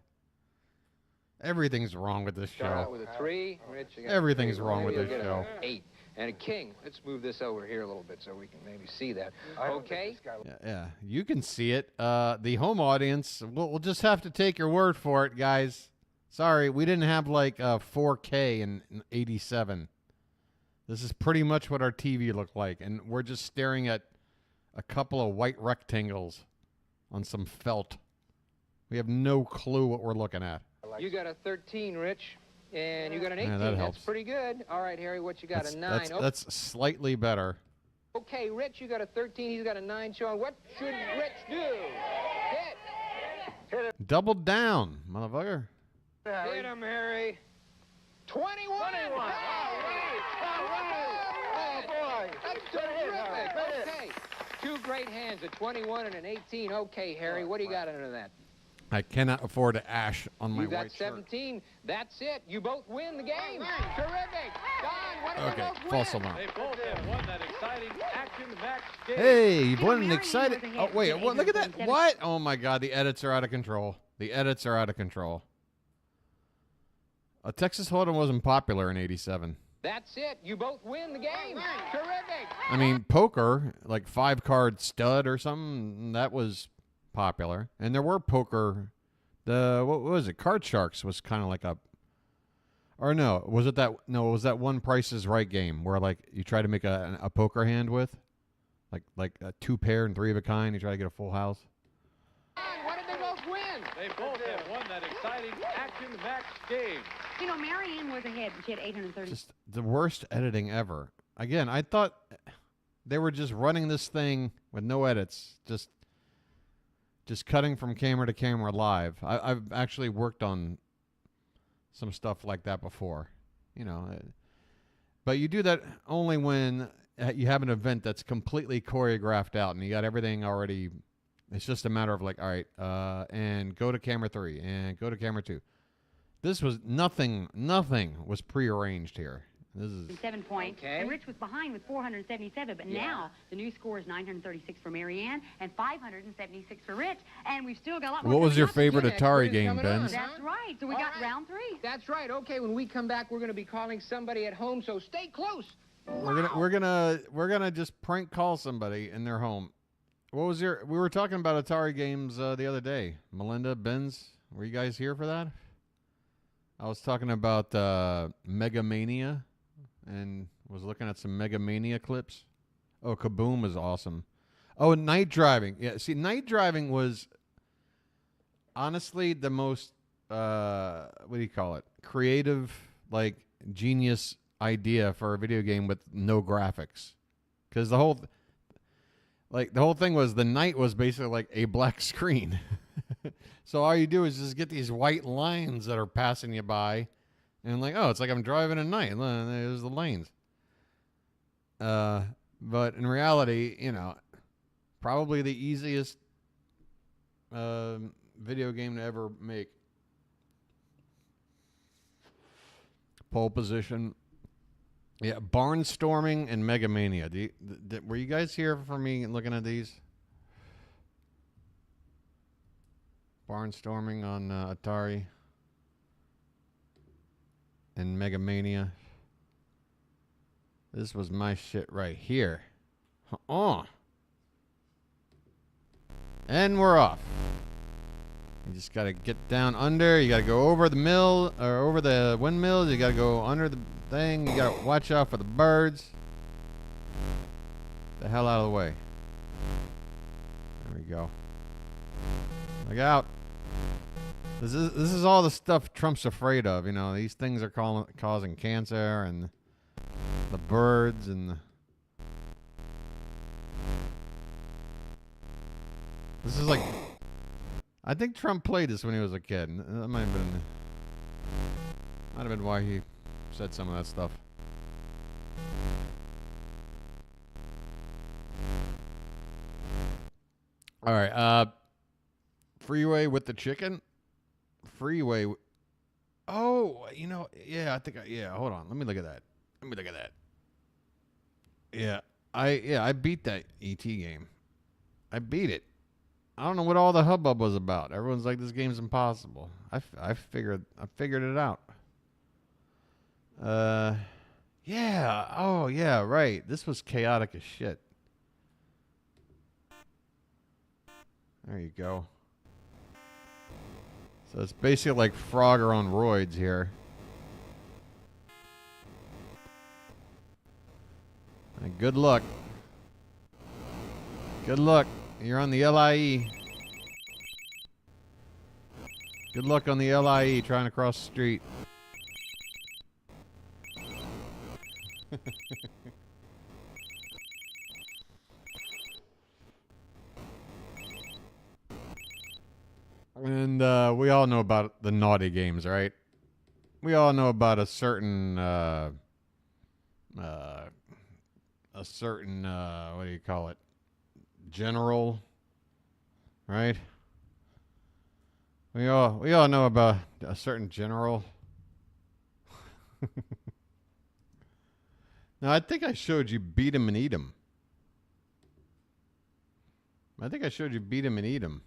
Everything's wrong with this Start out show. with a 3. Rich, you got Everything's 3. wrong with Maybe this you'll get show. an 8 and a king. Let's move this over here a little bit so we can maybe see that. Okay. Yeah, you can see it. The home audience, we'll just have to take your word for it, guys. Sorry, we didn't have like 4K in 87. This is pretty much what our TV looked like, and we're just staring at a couple of white rectangles on some felt. We have no clue what we're looking at. You got a 13, Rich, and you got an 18. Yeah, that helps. That's pretty good. All right, Harry, what you got? A 9. That's slightly better. Okay, Rich, you got a 13. He's got a 9. Sean, what should Rich do? Hit. Double down, motherfucker. Hit him, Harry. 21. All right. Oh, boy. That's terrific. Okay. 2 great hands, a 21 and an 18. Okay, Harry, what do you got under that? I cannot afford to ash on my You got white 17. Shirt. That's it. You both win the game. Terrific. Don, what did Okay, you both win? false alarm. They both have won that exciting action-packed game. Hey, you've won an exciting... Oh, wait, what? Look at that. What? Oh, my God, the edits are out of control. The edits are out of control. Texas Hold'em wasn't popular in '87. That's it. You both win the game. Terrific. I mean, poker, like 5-card stud or something, that was popular. And there were poker, what was it? Card Sharks was kind of like a, or no, was it that, no, it was that one Price is Right game where like you try to make a poker hand with, like a 2 pair and 3 of a kind, you try to get a full house. What did they both win? They both have won that exciting action-packed game. You know, Marianne was ahead. She had 830. Just the worst editing ever. Again, I thought they were just running this thing with no edits, just cutting from camera to camera live. I've actually worked on some stuff like that before, you know. But you do that only when you have an event that's completely choreographed out and you got everything already. It's just a matter of like, all right, and go to camera 3 and go to camera 2. This was nothing was prearranged here. This is 7 points. Okay. And Rich was behind with 477, but now the new score is 936 for Marianne and 576 for Rich, and we've still got a lot more. What was your favorite Yeah, Atari quiz game, coming Ben? on, huh? That's right. So we got round 3. That's right. Okay, when we come back, we're going to be calling somebody at home, so stay close. We're gonna just prank call somebody in their home. What was your? We were talking about Atari games the other day. Melinda, Benz, were you guys here for that? I was talking about Mega Mania, and was looking at some Mega Mania clips. Oh, Kaboom is awesome. Oh, Night Driving. Yeah, see, Night Driving was honestly the most what do you call it? Creative, like genius idea for a video game with no graphics, because the whole thing was the night was basically like a black screen. So all you do is just get these white lines that are passing you by, and like, oh, it's like I'm driving at night. There's the lanes. But in reality, you know, probably the easiest video game to ever make. Pole Position. Yeah, Barnstorming and Mega Mania. Were you guys here for me looking at these? Barnstorming on Atari and Mega Mania. This was my shit right here. And we're off. You just got to get down under. You got to go over the mill or over the windmills. You got to go under the thing. You got to watch out for the birds. The hell out of the way. There we go. Look out. This is all the stuff Trump's afraid of. You know, these things are causing cancer, and the birds and this is like, I think Trump played this when he was a kid. That might have been why he said some of that stuff. All right, Freeway with the chicken. Freeway. Oh, you know, yeah, I think, yeah. Hold on, let me look at that. Yeah, I beat that ET game. I beat it. I don't know what all the hubbub was about. Everyone's like, this game's impossible. I figured it out. Yeah. Oh, yeah, right. This was chaotic as shit. There you go. So it's basically like Frogger on roids here. And good luck. Good luck. You're on the LIE. Good luck on the LIE trying to cross the street. And we all know about the naughty games, right? We all know about a certain what do you call it? General, right? We all know about a certain general. Now, I think I showed you Beat 'em and Eat 'em. I think I showed you Beat 'em and Eat 'em.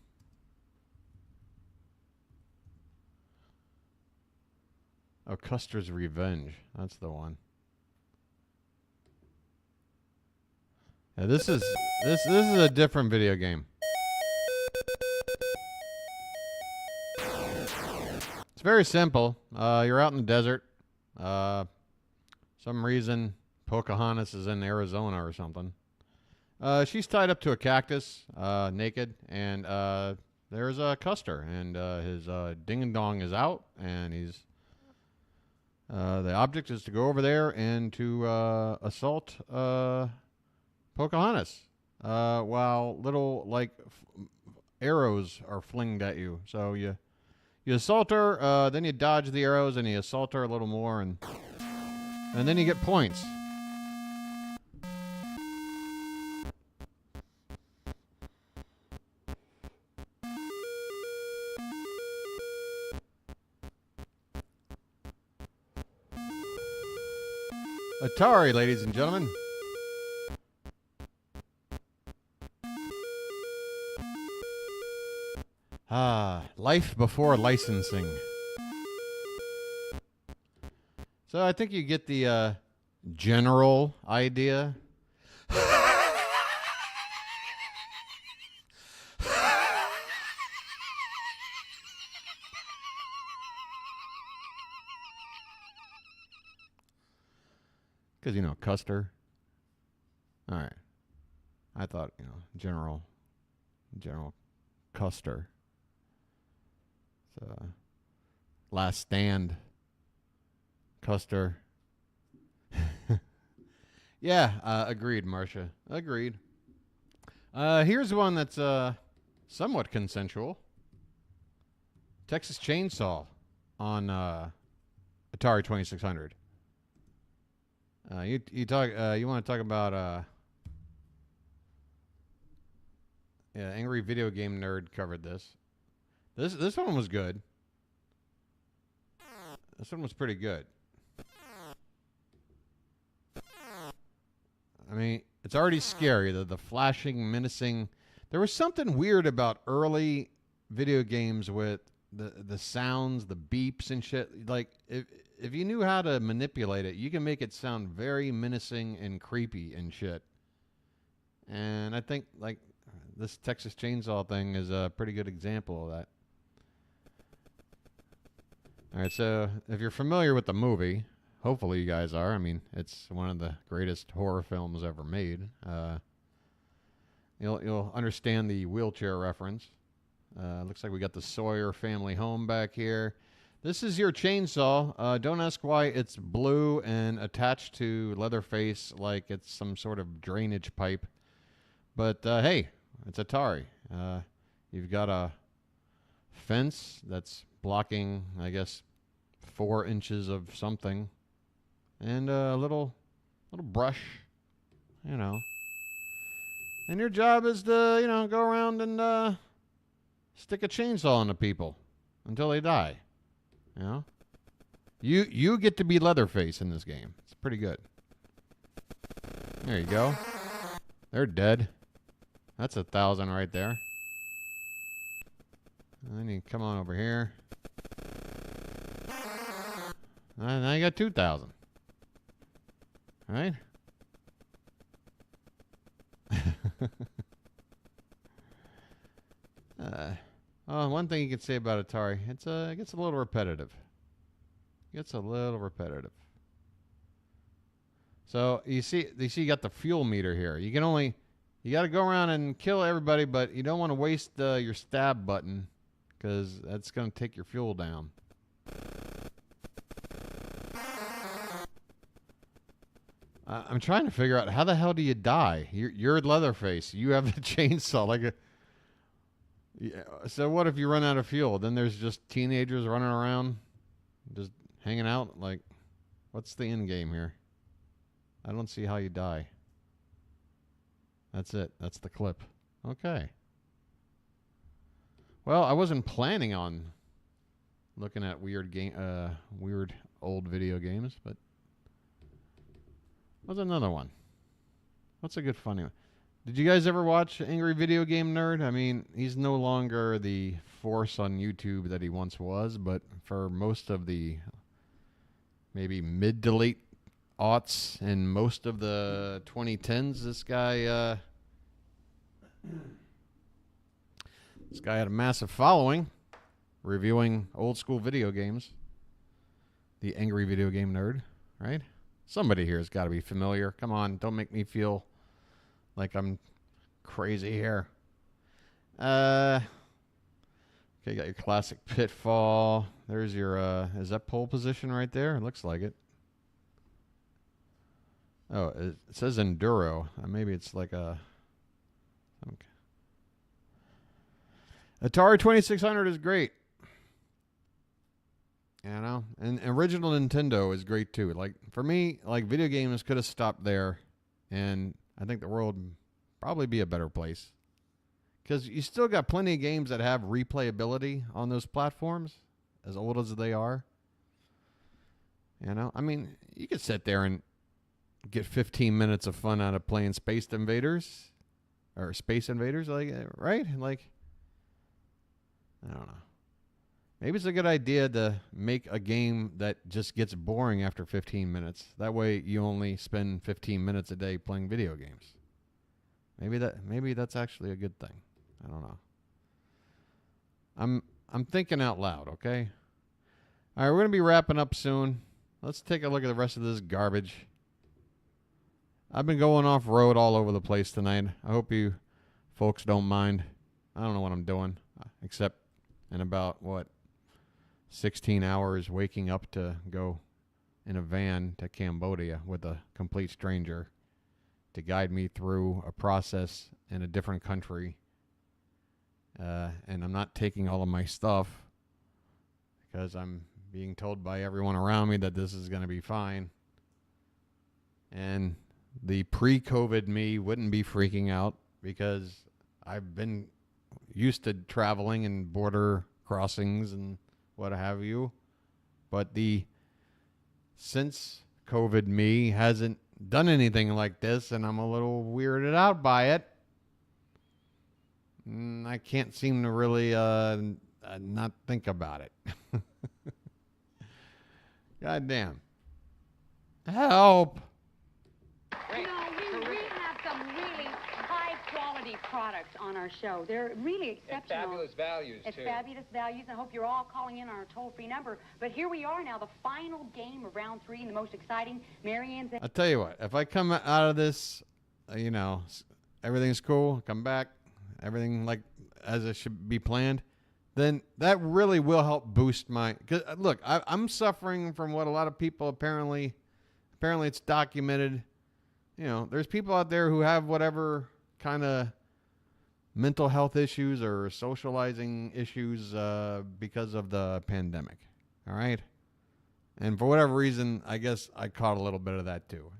Oh, Custer's Revenge. That's the one. Yeah, this is a different video game. It's very simple. You're out in the desert. Some reason Pocahontas is in Arizona or something. She's tied up to a cactus, naked, and there's a Custer, and his ding-dong is out, and he's the object is to go over there and to assault Pocahontas while little arrows are flinged at you. So you assault her, then you dodge the arrows, and you assault her a little more, and then you get points. Atari, ladies and gentlemen. Life before licensing. So I think you get the general idea. Because, Custer. All right. I thought, General Custer. So, Last Stand. Custer. Yeah, agreed, Marcia. Agreed. Here's one that's somewhat consensual. Texas Chainsaw on Atari 2600. You want to talk about Angry Video Game Nerd covered this. This one was good. This one was pretty good. I mean, it's already scary. The flashing, menacing. There was something weird about early video games with the sounds, the beeps and shit. Like, if you knew how to manipulate it, you can make it sound very menacing and creepy and shit. And I think, this Texas Chainsaw thing is a pretty good example of that. All right, so if you're familiar with the movie, hopefully you guys are. I mean, it's one of the greatest horror films ever made. You'll understand the wheelchair reference. Looks like we got the Sawyer family home back here. This is your chainsaw. Don't ask why it's blue and attached to Leatherface like it's some sort of drainage pipe. But, hey, it's Atari. You've got a fence that's blocking, I guess, 4 inches of something. And a little brush, And your job is to, go around and stick a chainsaw into people until they die. You get to be Leatherface in this game. It's pretty good. There you go. They're dead. That's 1,000 right there. And then you come on over here. Now you got 2,000. Right? One thing you can say about Atari, it gets a little repetitive. So you see you got the fuel meter here. You can only You got to go around and kill everybody, but you don't want to waste your stab button because that's going to take your fuel down. I'm trying to figure out how the hell do you die? You're Leatherface. You have a chainsaw like a. Yeah, so what if you run out of fuel? Then there's just teenagers running around, just hanging out. Like, what's the end game here? I don't see how you die. That's it. That's the clip. Okay. Well, I wasn't planning on looking at weird old video games, but what's another one? What's a good funny one? Did you guys ever watch Angry Video Game Nerd? I mean, he's no longer the force on YouTube that he once was, but for most of the maybe mid to late aughts and most of the 2010s, this guy had a massive following reviewing old school video games. The Angry Video Game Nerd, right? Somebody here has got to be familiar. Come on, don't make me feel like I'm crazy here. Okay, you got your classic Pitfall. There's your, is that pole position right there? It looks like it. Oh, it says Enduro. Maybe it's like a... Okay. Atari 2600 is great. You know? And original Nintendo is great too. Like, for me, like, video games could have stopped there, and I think the world would probably be a better place. Because you still got plenty of games that have replayability on those platforms, as old as they are. You know? I mean, you could sit there and get 15 minutes of fun out of playing Space Invaders. Or Space Invaders, like, right? Like, I don't know. Maybe it's a good idea to make a game that just gets boring after 15 minutes. That way you only spend 15 minutes a day playing video games. Maybe that's actually a good thing. I don't know. I'm thinking out loud, okay? All right, we're going to be wrapping up soon. Let's take a look at the rest of this garbage. I've been going off-road all over the place tonight. I hope you folks don't mind. I don't know what I'm doing, except in about, 16 hours waking up to go in a van to Cambodia with a complete stranger to guide me through a process in a different country. And I'm not taking all of my stuff because I'm being told by everyone around me that this is going to be fine. And the pre-COVID me wouldn't be freaking out because I've been used to traveling and border crossings and what have you. But the since COVID me hasn't done anything like this, and I'm a little weirded out by it. I can't seem to really not think about it. God damn. Help. You know, we really have some really high-quality products on our show. They're really exceptional. At fabulous values, At too. fabulous values. I hope you're all calling in on our toll-free number. But here we are now, the final game of round 3 and the most exciting. Marianne's... I'll tell you what. If I come out of this, you know, everything's cool, come back, everything like as it should be planned, then that really will help boost my... Cause, look, I'm suffering from what a lot of people apparently it's documented. You know, there's people out there who have whatever kind of mental health issues or socializing issues because of the pandemic. All right? And for whatever reason, I guess I caught a little bit of that too.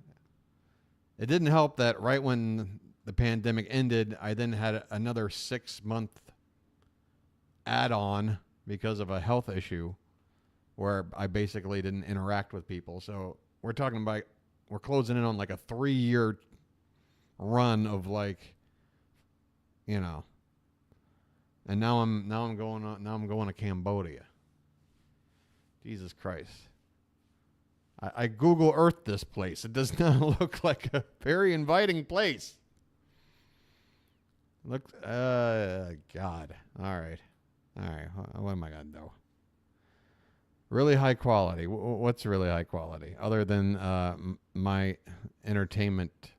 It didn't help that right when the pandemic ended, I then had another 6-month add-on because of a health issue where I basically didn't interact with people. So we're talking about, we're closing in on like a 3-year run of like, you know, and now I'm going to Cambodia. Jesus Christ. I Google Earth this place. It does not look like a very inviting place. Look, God. All right. What am I going to do? Really high quality. What's really high quality? Other than my entertainment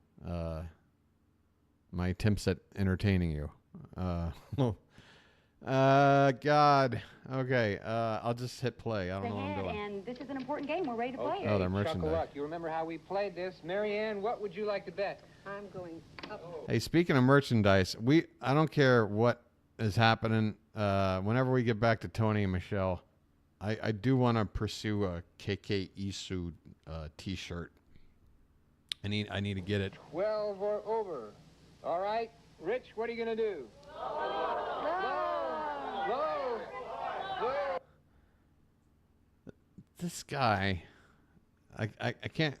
my attempts at entertaining you. God. Okay. I'll just hit play. I don't know what I'm doing. And this is an important game. We're ready to play Oh, it. they're merchandise. Chuck-a-luck. You remember how we played this? Marianne, what would you like to bet? I'm going up. Hey, speaking of merchandise, I don't care what is happening. Whenever we get back to Tony and Michelle, I do want to pursue a KK Isu T-shirt. I need to get it. 12 or over. All right. Rich, what are you going to do? Low. This guy, I can't.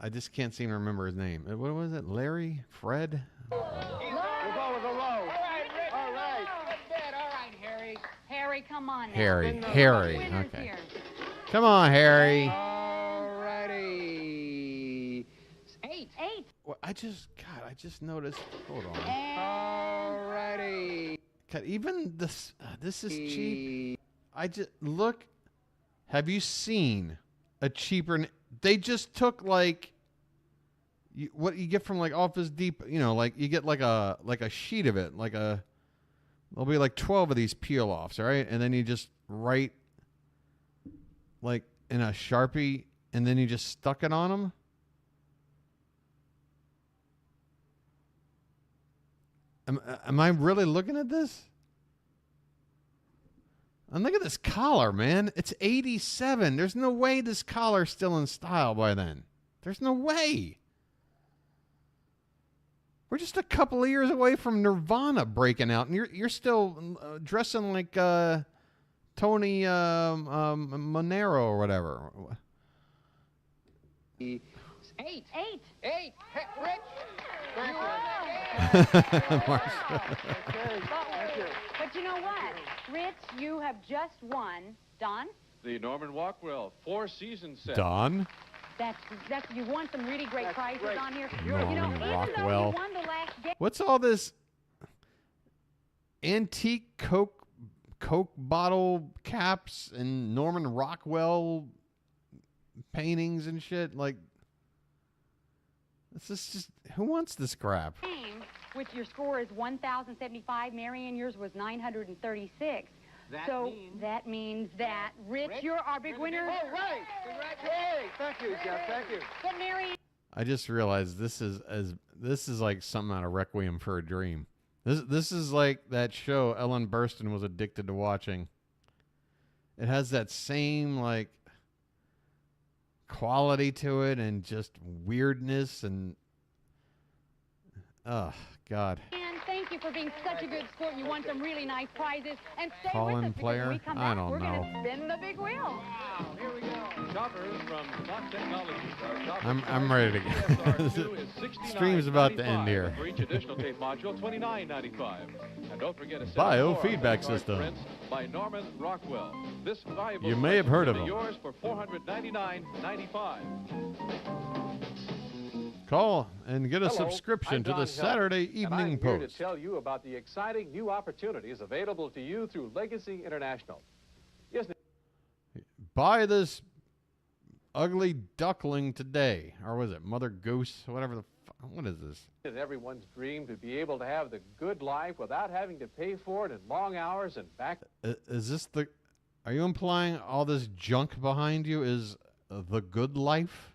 I just can't seem to remember his name. What was it? Larry? Fred? We'll go with a low. All right, Rich. All right. Good bet. All right, Harry. Harry, come on now. Harry. Winners Okay. here. Come on, Harry. All righty. 8. Well, I just noticed. Hold on. All righty. God, even this is cheap. I just look. Have you seen a cheaper? They just took like what you get from like Office Depot. You know, like you get like a sheet of it. There'll be like 12 of these peel offs, right? And then you just write like in a Sharpie, and then you just stuck it on them. Am I really looking at this? And look at this collar, man. It's 87. There's no way this collar's still in style by then. There's no way. We're just a couple of years away from Nirvana breaking out, and you're still dressing like Tony Monero or whatever. 8. Rich. Thank you. But you know what? Rich, you have just won. Don? The Norman Rockwell 4-season set. Don? That's you won some really great prizes on here. Norman even though Rockwell. you won the last game. What's all this antique Coke bottle caps and Norman Rockwell paintings and shit? Like, this is just, who wants this crap? Which your score is 1,075. Marianne, yours was 936. That means that Rich, you're our big winner. Oh, right. Congratulations. Thank you, Jeff. Thank you. But Marianne. I just realized this is like something out of Requiem for a Dream. This is like that show Ellen Burstyn was addicted to watching. It has that same like quality to it and just weirdness and oh God. And thank you for being such a good sport. You won some really nice prizes. And stay Call-in with us because player? when we come I back, don't we're know. going to spin the big wheel. Wow, here we go. Shoppers from Top Technologies. I'm ready to go. Stream's about to end here. For each additional tape module, $29.95. And don't forget a Biofeedback system. By Norman Rockwell. This valuable You may have heard of collection him. yours for $499.95. Call and get a Hello, subscription I'm to the Don Saturday Hill, and Evening I'm here to Post. tell you about the exciting new opportunities available to you through Legacy International. Yes, Buy this ugly duckling today. Or was it Mother Goose? Whatever the what is this? it's everyone's dream to be able to have the good life without having to pay for it in long hours and back. Is this the... Are you implying all this junk behind you is the good life?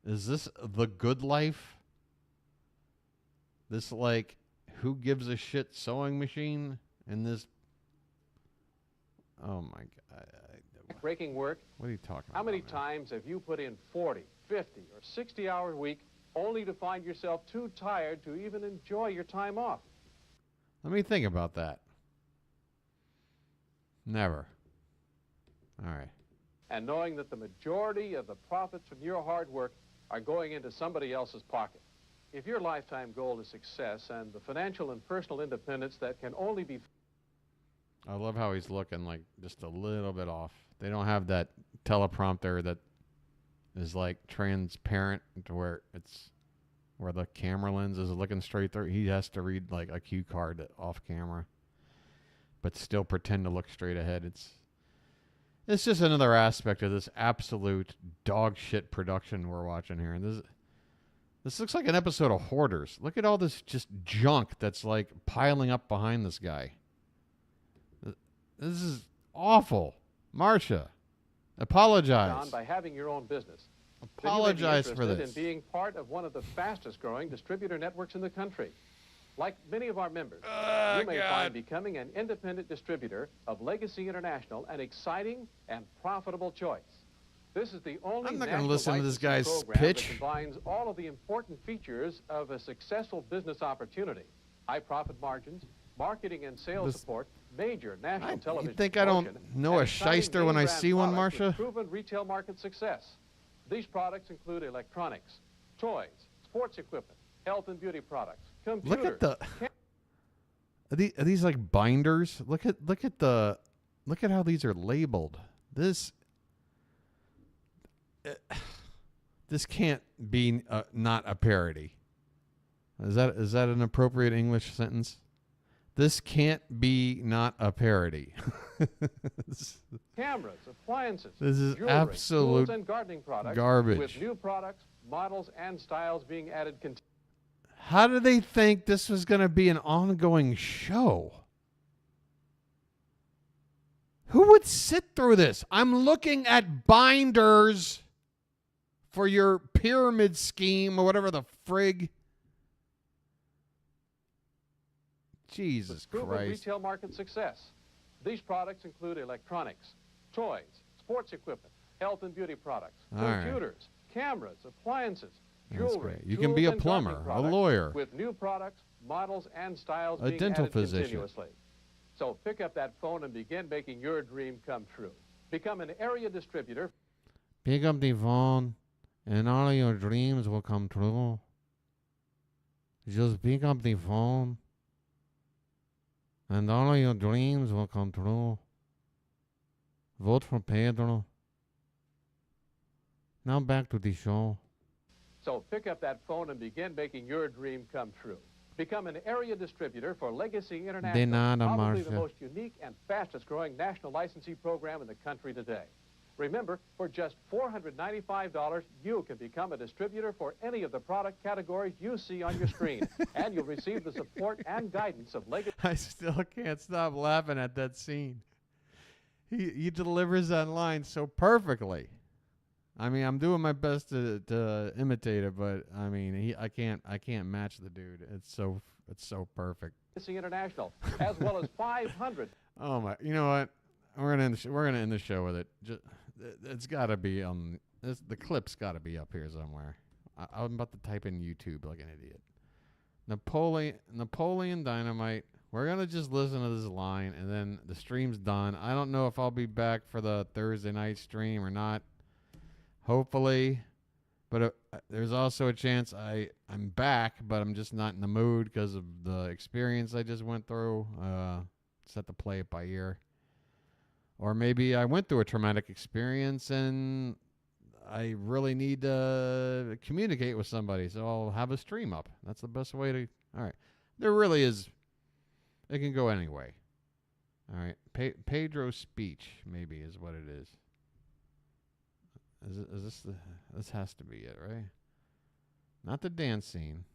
Is this the good life? This, like, who gives a shit sewing machine? And this... Oh, my God. Breaking work. What are you talking about? How many times have you put in 40, 50, or 60-hour week only to find yourself too tired to even enjoy your time off? Let me think about that. Never. All right. And knowing that the majority of the profits from your hard work are going into somebody else's pocket. If your lifetime goal is success and the financial and personal independence that can only be... I love how he's looking like just a little bit off. They don't have that teleprompter that is like transparent to where it's where the camera lens is looking straight through. He has to read like a cue card off camera, but still pretend to look straight ahead. It's just another aspect of this absolute dog shit production we're watching here. And This looks like an episode of Hoarders. Look at all this just junk that's like piling up behind this guy. This is awful. Marcia, apologize. By having your own business. Apologize So for you may be this. interested in being part of one of the fastest growing distributor networks in the country. Like many of our members, you may find becoming an independent distributor of Legacy International an exciting and profitable choice. This is the only I'm not going to national listen to this guy's licensing program pitch. that combines all of the important features of a successful business opportunity: high profit margins, marketing and sales support, major national television. You think I don't promotion, know a and exciting shyster when I name brand see one, products with Marcia? Proven retail market success. These products include electronics, toys, sports equipment, health and beauty products, computers. Look at the. Are these like binders? Look at how these are labeled. This can't be not a parody. Is that an appropriate English sentence? This can't be not a parody. Cameras, appliances, This is jewelry, absolute tools and gardening products garbage. with new products, models, and styles being added continuously. How did they think this was going to be an ongoing show? Who would sit through this? I'm looking at binders for your pyramid scheme or whatever the frig. Jesus Proven Christ. retail market success. These products include electronics, toys, sports equipment, health and beauty products, All right. computers, cameras, appliances, That's jewelry. great. You can tools be a and plumber, gardening a products lawyer, with new products, models, and styles a being dental added physician. continuously. So pick up that phone and begin making your dream come true. Become an area distributor. Pick up the phone and all of your dreams will come true. Just pick up the phone and all of your dreams will come true. Vote for Pedro. Now back to the show. So pick up that phone and begin making your dream come true. Become an area distributor for Legacy International, De nada, probably the Marcia. most unique and fastest growing national licensee program in the country today. Remember, for just $495, you can become a distributor for any of the product categories you see on your screen, and you'll receive the support and guidance of Legacy. I still can't stop laughing at that scene. He delivers that line so perfectly. I mean, I'm doing my best to imitate it, but I mean, I can't match the dude. It's so perfect. Legacy International, as well as 500. Oh my! You know what? We're gonna end the show with it. It's got to be on. The clip's got to be up here somewhere. I'm about to type in YouTube like an idiot. Napoleon Dynamite. We're gonna just listen to this line, and then the stream's done. I don't know if I'll be back for the Thursday night stream or not. Hopefully, but there's also a chance I'm back, but I'm just not in the mood because of the experience I just went through. Just have to play it by ear. Or maybe I went through a traumatic experience and I really need to communicate with somebody, so I'll have a stream up. That's the best way to. All right, there really is. It can go anyway. All right, Pedro's speech maybe is what it is. Is this the? This has to be it, right? Not the dance scene.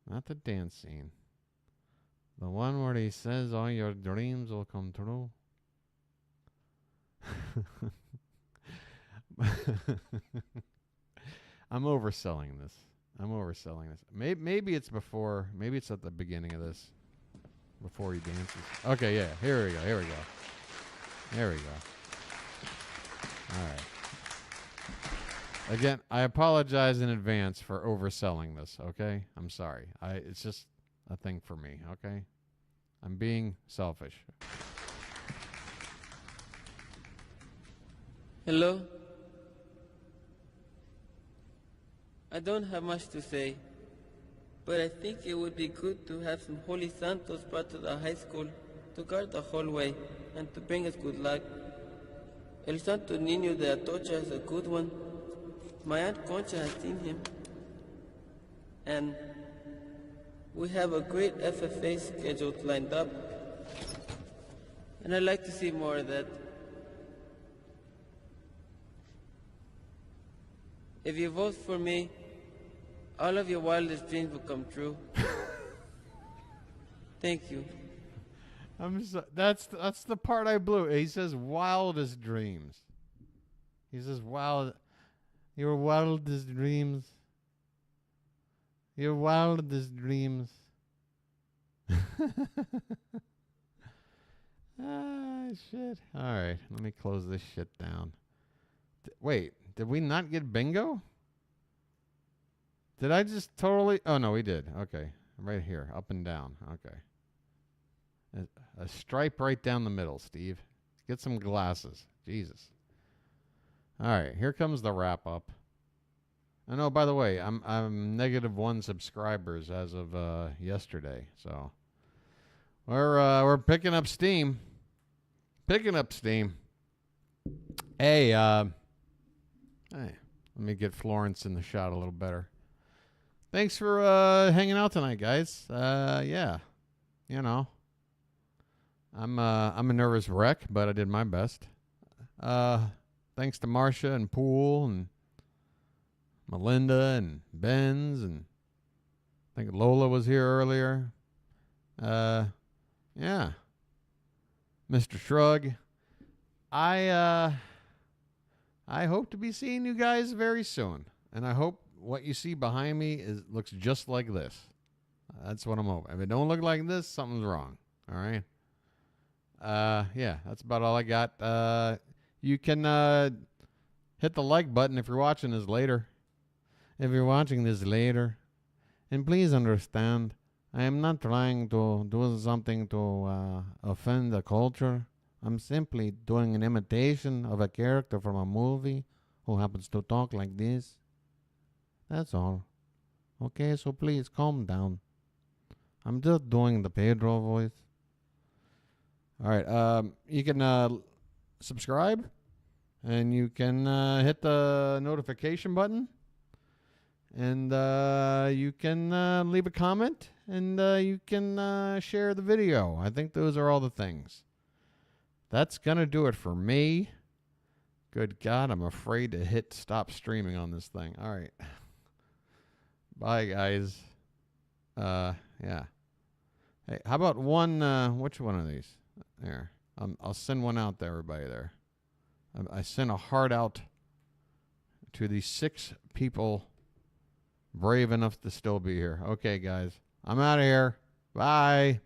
Not the dance scene. The one where he says all your dreams will come true. I'm overselling this. Maybe it's before. Maybe it's at the beginning of this. Before he dances. Okay, yeah. Here we go. There we go. All right. Again, I apologize in advance for overselling this, okay? I'm sorry. It's just a thing for me, okay? I'm being selfish. Hello? I don't have much to say, but I think it would be good to have some Holy Santos brought to the high school to guard the hallway and to bring us good luck. El Santo Niño de Atocha is a good one. My Aunt Concha has seen him. And we have a great FFA schedule lined up. And I'd like to see more of that. If you vote for me, all of your wildest dreams will come true. Thank you. That's the part I blew. He says wildest dreams. He says your wildest dreams. Your wildest dreams. Ah, shit. All right, let me close this shit down. Wait, did we not get bingo? Did I just totally... Oh, no, we did. Okay, right here, up and down. Okay. A stripe right down the middle, Steve. Get some glasses. Jesus. All right, here comes the wrap up. And oh, by the way, I'm -1 subscribers as of yesterday, so we're picking up steam. Picking up steam. Hey, let me get Florence in the shot a little better. Thanks for hanging out tonight, guys. Yeah, you know, I'm a nervous wreck, but I did my best. Thanks to Marcia and Poole and Melinda and Benz, and I think Lola was here earlier. Yeah. Mr. Shrug. I hope to be seeing you guys very soon. And I hope what you see behind me looks just like this. That's what I'm hoping. If it don't look like this, something's wrong. All right? Yeah, that's about all I got. You can hit the like button if you're watching this later. If you're watching this later. And please understand, I am not trying to do something to offend the culture. I'm simply doing an imitation of a character from a movie who happens to talk like this. That's all. Okay, so please calm down. I'm just doing the Pedro voice. All right, you can subscribe, and you can hit the notification button, and you can leave a comment, and you can share the video. I think those are all the things. That's going to do it for me. Good God, I'm afraid to hit stop streaming on this thing. All right. Bye, guys. Yeah. Hey, how about one, which one of these? There. I'll send one out to everybody there. I sent a heart out to the 6 people brave enough to still be here. Okay, guys. I'm out of here. Bye.